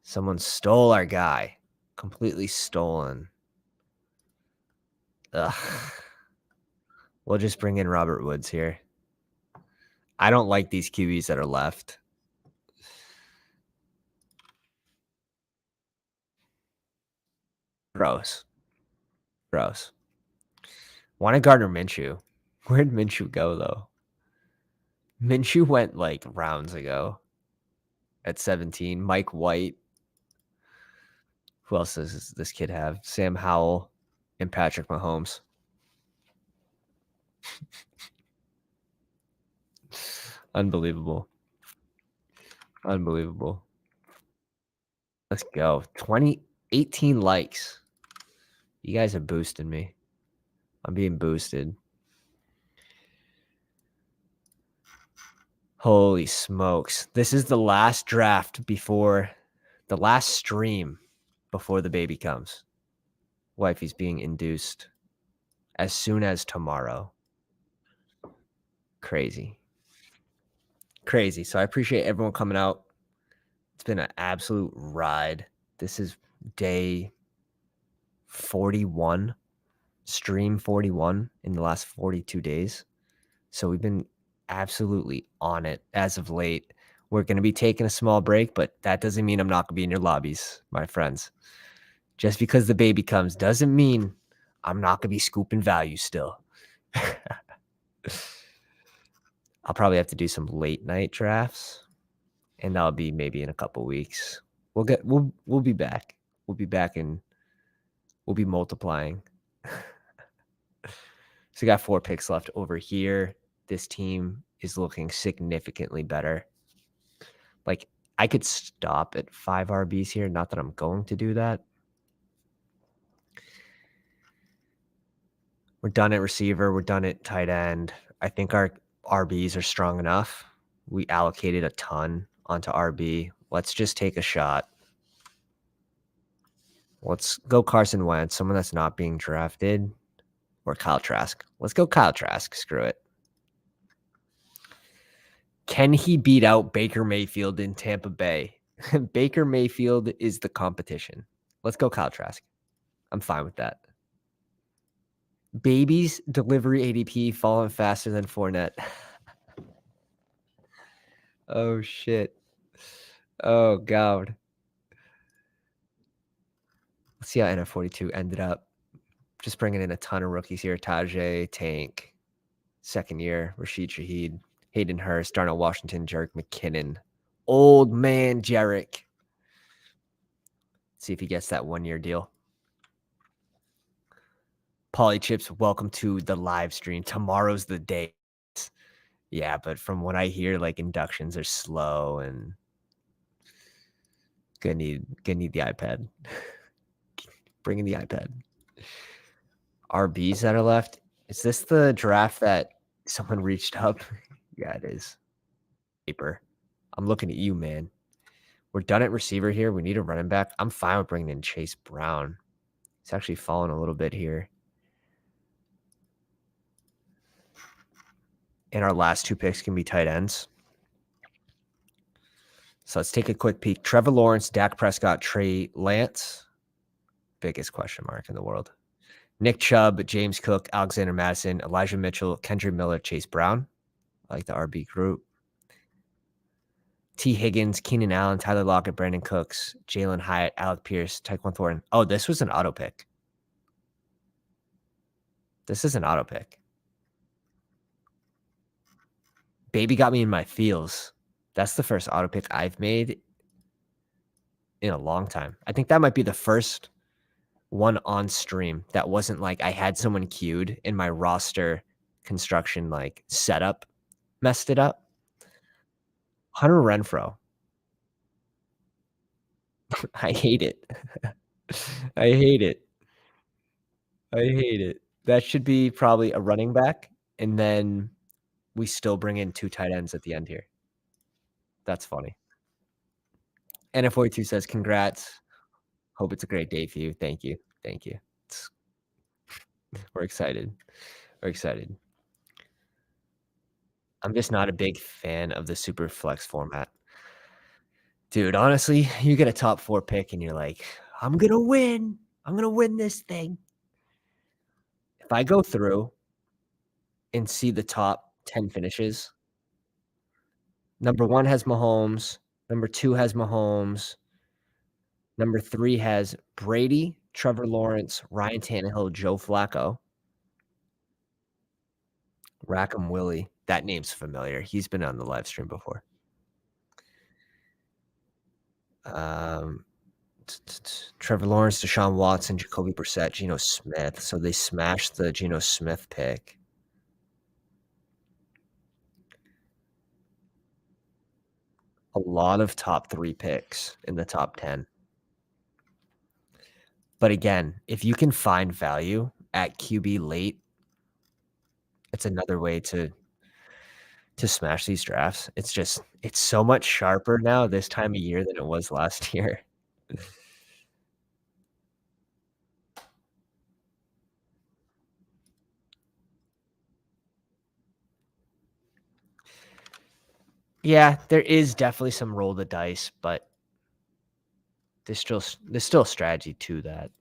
Someone stole our guy. Completely stolen. Ugh. We'll just bring in Robert Woods here. I don't like these QBs that are left. Gross. Gross. Wanted Gardner Minshew. Where'd Minshew go, though? Minshew went like rounds ago at 17. Mike White. Who else does this kid have? Sam Howell and Patrick Mahomes. Unbelievable. Unbelievable. Let's go. 18 likes. You guys are boosting me. I'm being boosted. Holy smokes. This is the last draft before the last stream before the baby comes. Wifey's being induced as soon as tomorrow. Crazy. Crazy. So I appreciate everyone coming out. It's been an absolute ride. This is day 41, stream 41 in the last 42 days. So we've been absolutely on it as of late. We're going to be taking a small break, but that doesn't mean I'm not going to be in your lobbies, my friends. Just because the baby comes doesn't mean I'm not going to be scooping value still. I'll probably have to do some late night drafts, and that'll be maybe in a couple weeks. We'll be back. We'll be back in We'll be multiplying. So we got 4 picks left over here. This team is looking significantly better. Like, I could stop at 5 RBs here. Not that I'm going to do that. We're done at receiver. We're done at tight end. I think our RBs are strong enough. We allocated a ton onto RB. Let's just take a shot. Let's go Carson Wentz, someone that's not being drafted, or Kyle Trask. Let's go Kyle Trask. Screw it. Can he beat out Baker Mayfield in Tampa Bay? Baker Mayfield is the competition. Let's go Kyle Trask. I'm fine with that. Baby's delivery ADP falling faster than Fournette. Oh, shit. Oh, God. Let's see how NF42 ended up. Just bringing in a ton of rookies here. Tajay, Tank, second year, Rashid Shaheed, Hayden Hurst, Darnell Washington, Jerick McKinnon, old man Jerick. See if he gets that 1-year deal. Polychips, welcome to the live stream. Tomorrow's the day. Yeah, but from what I hear, like inductions are slow and gonna need the iPad. Bringing the iPad. RBs that are left. Is this the draft that someone reached up? Yeah, it is. Paper. I'm looking at you, man. We're done at receiver here. We need a running back. I'm fine with bringing in Chase Brown. It's actually fallen a little bit here. And our last 2 picks can be tight ends. So let's take a quick peek. Trevor Lawrence, Dak Prescott, Trey Lance. Biggest question mark in the world. Nick Chubb, James Cook, Alexander Madison, Elijah Mitchell, Kendrick Miller, Chase Brown. I like the RB group. T. Higgins, Keenan Allen, Tyler Lockett, Brandon Cooks, Jalen Hyatt, Alec Pierce, Tyquan Thornton. Oh, this was an auto pick. This is an auto pick. Baby got me in my feels. That's the first auto pick I've made in a long time. I think that might be the first one on stream that wasn't like I had someone queued in my roster construction like setup messed it up. Hunter Renfrow. I hate it. I hate it. I hate it. That should be probably a running back, and then we still bring in 2 tight ends at the end here. That's funny. NF42 says, congrats. Hope it's a great day for you. Thank you. Thank you. We're excited. We're excited. I'm just not a big fan of the super flex format. Dude, honestly, you get a top 4 pick and you're like, I'm going to win. I'm going to win this thing. If I go through and see the top 10 finishes, number 1 has Mahomes, number 2 has Mahomes, number 3 has Brady, Trevor Lawrence, Ryan Tannehill, Joe Flacco. Rackham Willie. That name's familiar. He's been on the live stream before. Trevor Lawrence, Deshaun Watson, Jacoby Brissett, Geno Smith. So they smashed the Geno Smith pick. A lot of top 3 picks in the top 10. But again, if you can find value at QB late, it's another way to smash these drafts. It's so much sharper now this time of year than it was last year. Yeah, there is definitely some roll the dice, but there's still strategy to that.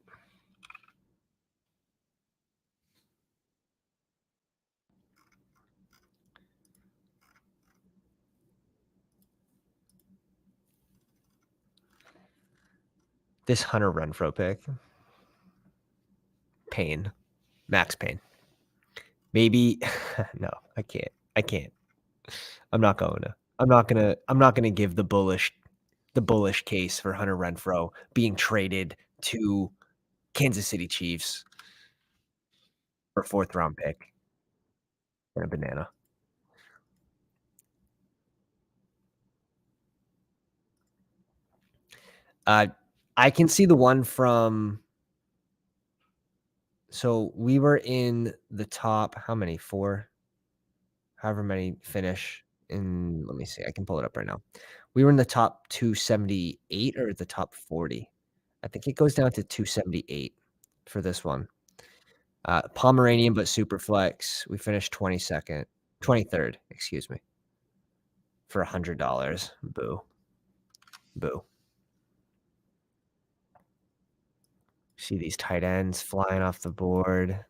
This Hunter Renfrow pick, pain, max pain. Maybe no, I can't. I'm not gonna give the bullish case for Hunter Renfrow being traded to Kansas City Chiefs for 4th round pick and a banana. Uh, I can see the one from so we were in the top how many? 4? However many finish in let me see, I can pull it up right now. We were in the top 278 or the top 40? I think it goes down to 278 for this one. Pomeranian, but SUPERFLEX, we finished 22nd 23rd, excuse me, for $100. Boo. Boo. See these tight ends flying off the board.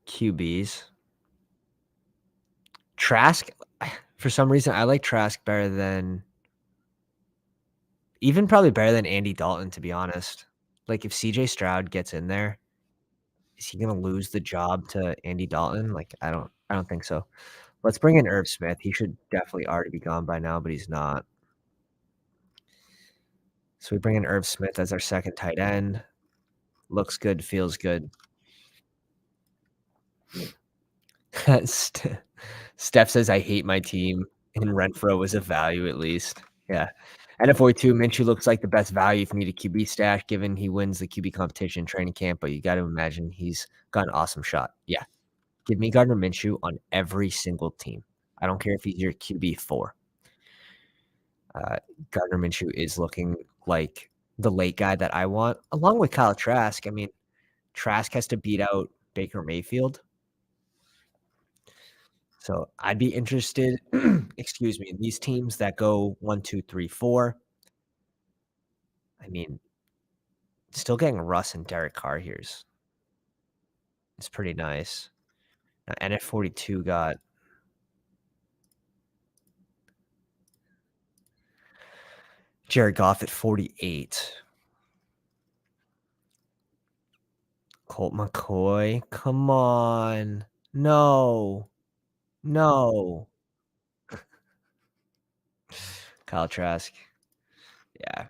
QBs. Trask, for some reason, I like Trask better than even probably better than Andy Dalton, to be honest. Like, if CJ Stroud gets in there, is he gonna lose the job to Andy Dalton? Like, I don't think so. Let's bring in Irv Smith. He should definitely already be gone by now, but he's not. So we bring in Irv Smith as our second tight end. Looks good, feels good. Steph says, "I hate my team," and Renfro was a value at least. Yeah. NF42, Minshew looks like the best value if you need a QB stash, given he wins the QB competition training camp, but you got to imagine he's got an awesome shot. Yeah. Give me Gardner Minshew on every single team. I don't care if he's your QB4. Gardner Minshew is looking like the late guy that I want, along with Kyle Trask. I mean, Trask has to beat out Baker Mayfield. So I'd be interested, excuse me, in these teams that go 1, 2, 3, 4. I mean, still getting Russ and Derek Carr here is pretty nice. Now, NF42 got Jared Goff at 48. Colt McCoy, come on. No. No. Kyle Trask. Yeah.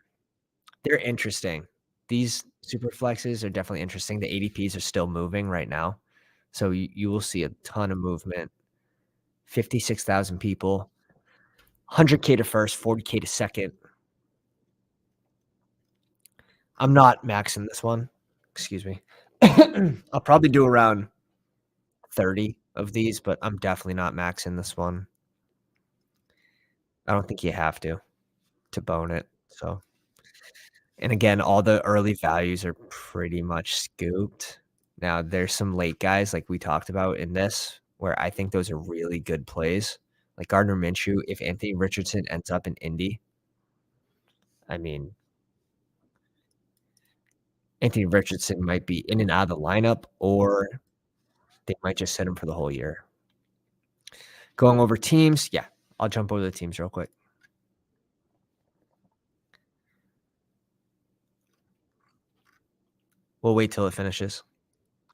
They're interesting. These super flexes are definitely interesting. The ADPs are still moving right now. So you will see a ton of movement. 56,000 people. 100K to first, 40K to second. I'm not maxing this one. Excuse me. I'll probably do around 30 of these, but I'm definitely not maxing this one. I don't think you have to bone it. So, and again, all the early values are pretty much scooped. Now, there's some late guys like we talked about in this where I think those are really good plays. Like Gardner Minshew, if Anthony Richardson ends up in Indy, I mean, Anthony Richardson might be in and out of the lineup, or they might just set him for the whole year. Going over teams, yeah, I'll jump over the teams real quick. We'll wait till it finishes.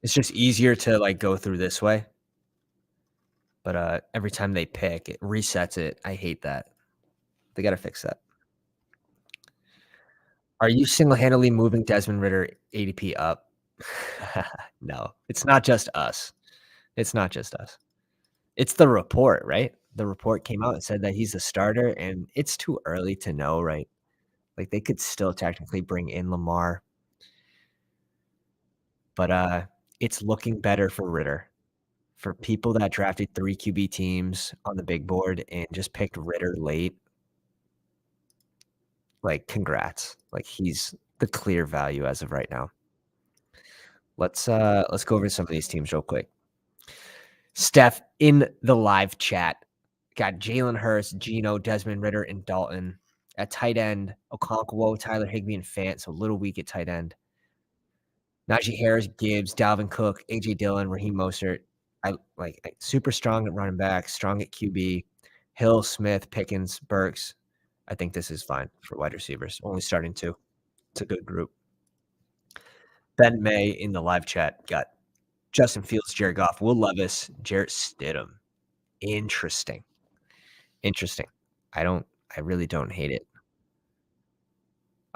It's just easier to like go through this way. But every time they pick, it resets it. I hate that. They got to fix that. Are you single-handedly moving Desmond Ridder ADP up? No, it's not just us. It's not just us. It's the report, right? The report came out and said that he's a starter, and it's too early to know, right? Like, they could still technically bring in Lamar. But it's looking better for Ridder. For people that drafted 3 QB teams on the big board and just picked Ridder late, like, congrats. Like, he's the clear value as of right now. Let's go over some of these teams real quick. Steph in the live chat got Jalen Hurts, Geno, Desmond Ridder, and Dalton. At tight end, Okonkwo, Tyler Higbee, and Fant, so a little weak at tight end. Najee Harris, Gibbs, Dalvin Cook, A.J. Dillon, Raheem Mostert. I like super strong at running back, strong at QB. Hill, Smith, Pickens, Burks. I think this is fine for wide receivers. Only starting 2. It's a good group. Ben May in the live chat got Justin Fields, Jared Goff, Will Levis, Jarrett Stidham. Interesting. Interesting. I really don't hate it.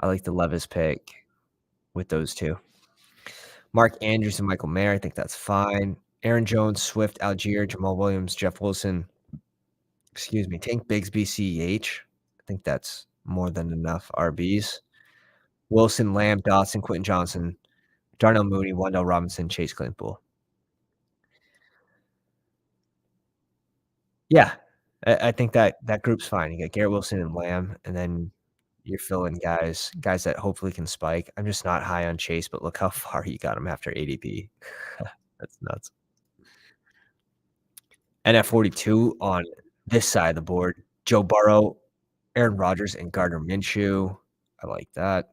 I like the Levis pick with those 2. Mark Andrews and Michael Mayer, I think that's fine. Aaron Jones, Swift, Algier, Jamal Williams, Jeff Wilson, excuse me, Tank Bigsby, CEH. I think that's more than enough RBs. Wilson, Lamb, Dawson, Quentin Johnson, Darnell Mooney, Wandell Robinson, Chase Claypool. Yeah, I think that group's fine. You got Garrett Wilson and Lamb, and then you're filling guys that hopefully can spike. I'm just not high on Chase, but look how far you got him after ADP. That's nuts. And at 42 on this side of the board, Joe Burrow, Aaron Rodgers, and Gardner Minshew. I like that.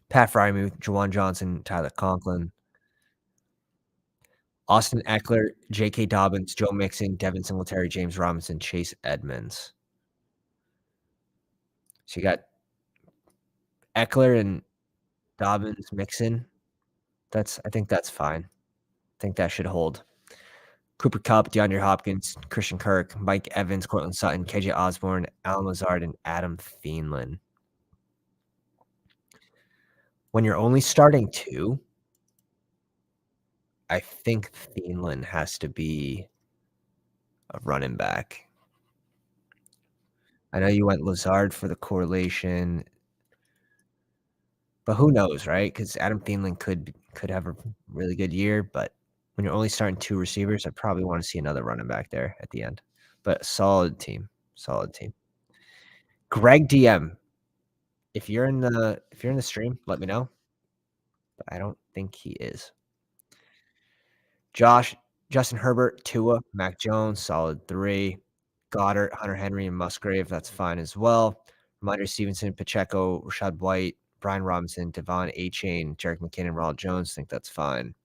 Pat Freiermuth, Juwan Johnson, Tyler Conklin, Austin Eckler, J.K. Dobbins, Joe Mixon, Devin Singletary, James Robinson, Chase Edmonds. So you got Eckler and Dobbins, Mixon. I think that's fine. I think that should hold. Cooper Kupp, DeAndre Hopkins, Christian Kirk, Mike Evans, Courtland Sutton, KJ Osborne, Alan Lazard, and Adam Thielen. When you're only starting 2, I think Thielen has to be a running back. I know you went Lazard for the correlation, but who knows, right? Because Adam Thielen could have a really good year, but when you're only starting 2 receivers, I probably want to see another running back there at the end. But solid team, solid team. Greg DM, if you're in the stream, let me know. But I don't think he is. Justin Herbert, Tua, Mac Jones, solid 3. Goddard, Hunter Henry, and Musgrave, that's fine as well. Reminder Stevenson, Pacheco, Rashad White, Brian Robinson, Devon Achane, Jerick McKinnon, Ronald Jones, think that's fine.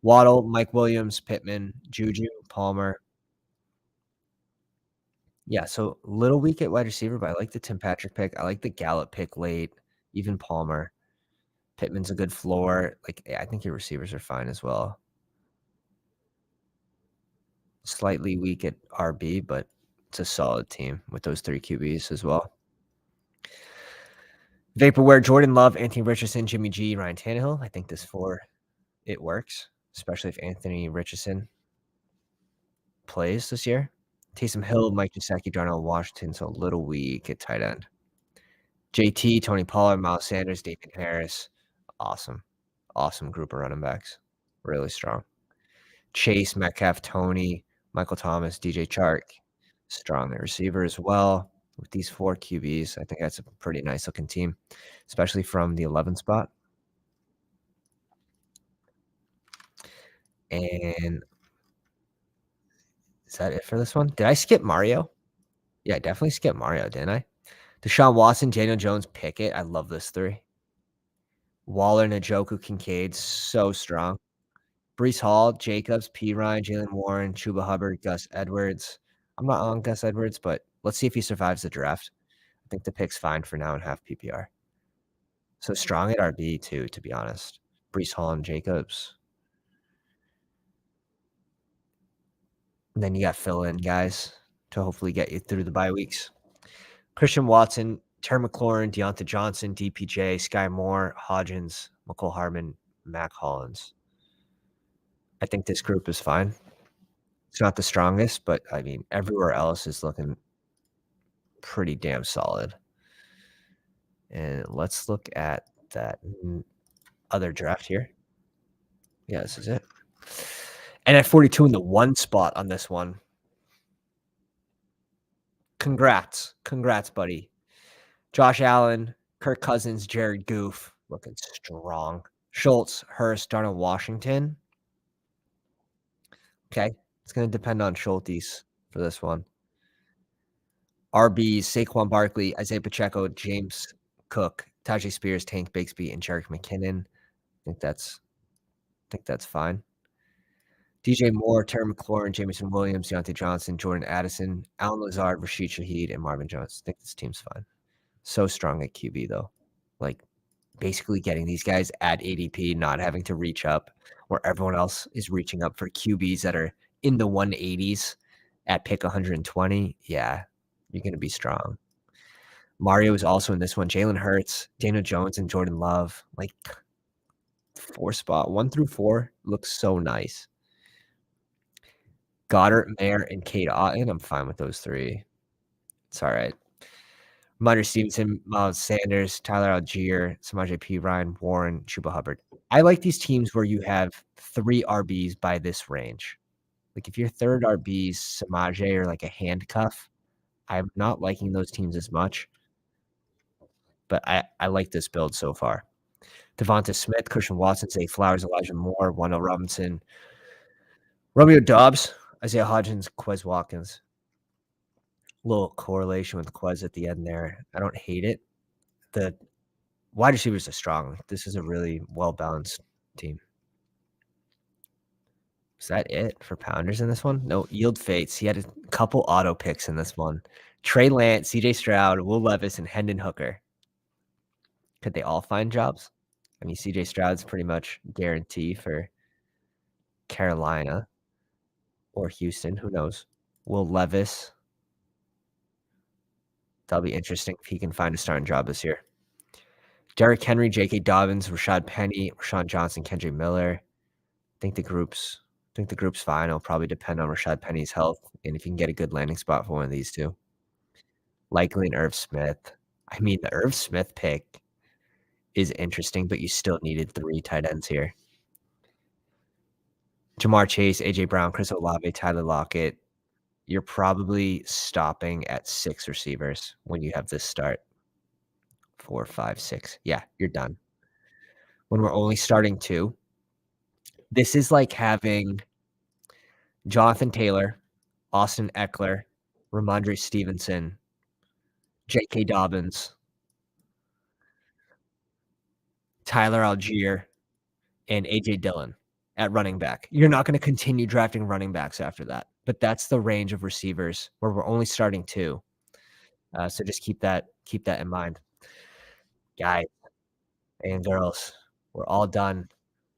Waddle, Mike Williams, Pittman, Juju, Palmer. Yeah, so little weak at wide receiver, but I like the Tim Patrick pick. I like the Gallup pick late, even Palmer. Pittman's a good floor. Like, I think your receivers are fine as well. Slightly weak at RB, but it's a solid team with those 3 QBs as well. Vaporware, Jordan Love, Anthony Richardson, Jimmy G, Ryan Tannehill. I think this 4, it works, especially if Anthony Richardson plays this year. Taysom Hill, Mike Gesicki, Darnell Washington, so a little weak at tight end. JT, Tony Pollard, Miles Sanders, Damian Harris. Awesome. Awesome group of running backs. Really strong. Chase, Metcalf, Tony, Michael Thomas, DJ Chark. Strong at receiver as well. With these 4 QBs, I think that's a pretty nice looking team, especially from the 11 spot. And is that it for this one? Did I skip Mario? Yeah, I definitely skipped Mario, didn't I? Deshaun Watson, Daniel Jones, Pickett. I love this 3. Waller, Njoku, Kincaid, so strong. Breece Hall, Jacobs, P. Ryan, Jalen Warren, Chuba Hubbard, Gus Edwards. I'm not on Gus Edwards, but let's see if he survives the draft. I think the pick's fine for now in half PPR. So strong at RB too, to be honest. Breece Hall and Jacobs. And then you got fill-in guys to hopefully get you through the bye weeks. Christian Watson, Terry McLaurin, Deontay Johnson, DPJ, Sky Moore, Hodgins, McCole Hardman, Mac Hollins. I think this group is fine. It's not the strongest, but I mean, everywhere else is looking pretty damn solid. And let's look at that other draft here. Yeah, this is it. And at 42 in the 1 spot on this one. Congrats. Congrats, buddy. Josh Allen, Kirk Cousins, Jared Goff, looking strong. Schultz, Hurst, Darnell Washington. Okay. It's going to depend on Schultes for this one. RBs, Saquon Barkley, Isaiah Pacheco, James Cook, Tajay Spears, Tank Bigsby, and Jerick McKinnon. I think that's fine. DJ Moore, Terry McLaurin, Jameson Williams, Deontay Johnson, Jordan Addison, Alan Lazard, Rashid Shaheed, and Marvin Jones. I think this team's fine. So strong at QB, though. Like, basically getting these guys at ADP, not having to reach up where everyone else is reaching up for QBs that are in the 180s at pick 120, yeah, you're gonna be strong. Mario is also in this one. Jalen Hurts, Daniel Jones, and Jordan Love. Like 4 spot 1 through 4 looks so nice. Goddard, Mayer, and Cade Otton. I'm fine with those 3. It's all right. Ramondre Stevenson, Miles Sanders, Tyler Algier, Samaje P. Ryan, Warren, Chuba Hubbard. I like these teams where you have 3 RBs by this range. Like, if your third RB's Samaje or, like, a handcuff, I'm not liking those teams as much, but I like this build so far. Devonta Smith, Christian Watson, Zay Flowers, Elijah Moore, Wendell Robinson, Romeo Doubs, Isaiah Hodgins, Quez Watkins. Little correlation with Quez at the end there. I don't hate it. The wide receivers are strong. This is a really well-balanced team. Is that it for Pounders in this one? No, Yield Fates. He had a couple auto picks in this one. Trey Lance, CJ Stroud, Will Levis, and Hendon Hooker. Could they all find jobs? I mean, CJ Stroud's pretty much guarantee for Carolina or Houston. Who knows? Will Levis. That'll be interesting if he can find a starting job this year. Derrick Henry, J.K. Dobbins, Rashad Penny, Rashawn Johnson, Kendrick Miller. I think the group's fine. It'll probably depend on Rashad Penny's health and if you can get a good landing spot for one of these 2. Likely an Irv Smith. I mean, the Irv Smith pick is interesting, but you still needed 3 tight ends here. Jamar Chase, A.J. Brown, Chris Olave, Tyler Lockett. You're probably stopping at 6 receivers when you have this start. 4, 5, 6. Yeah, you're done. When we're only starting 2, this is like having Jonathan Taylor, Austin Eckler, Ramondre Stevenson, J.K. Dobbins, Tyler Algier, and A.J. Dillon at running back. You're not gonna continue drafting running backs after that, but that's the range of receivers where we're only starting 2. So just keep that in mind. Guys and girls, we're all done.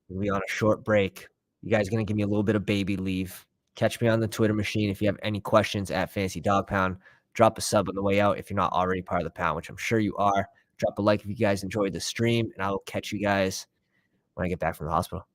We'll be on a short break. You guys gonna give me a little bit of baby leave. Catch me on the Twitter machine if you have any questions at Fantasy Dog Pound. Drop a sub on the way out if you're not already part of the pound, which I'm sure you are. Drop a like if you guys enjoyed the stream, and I will catch you guys when I get back from the hospital.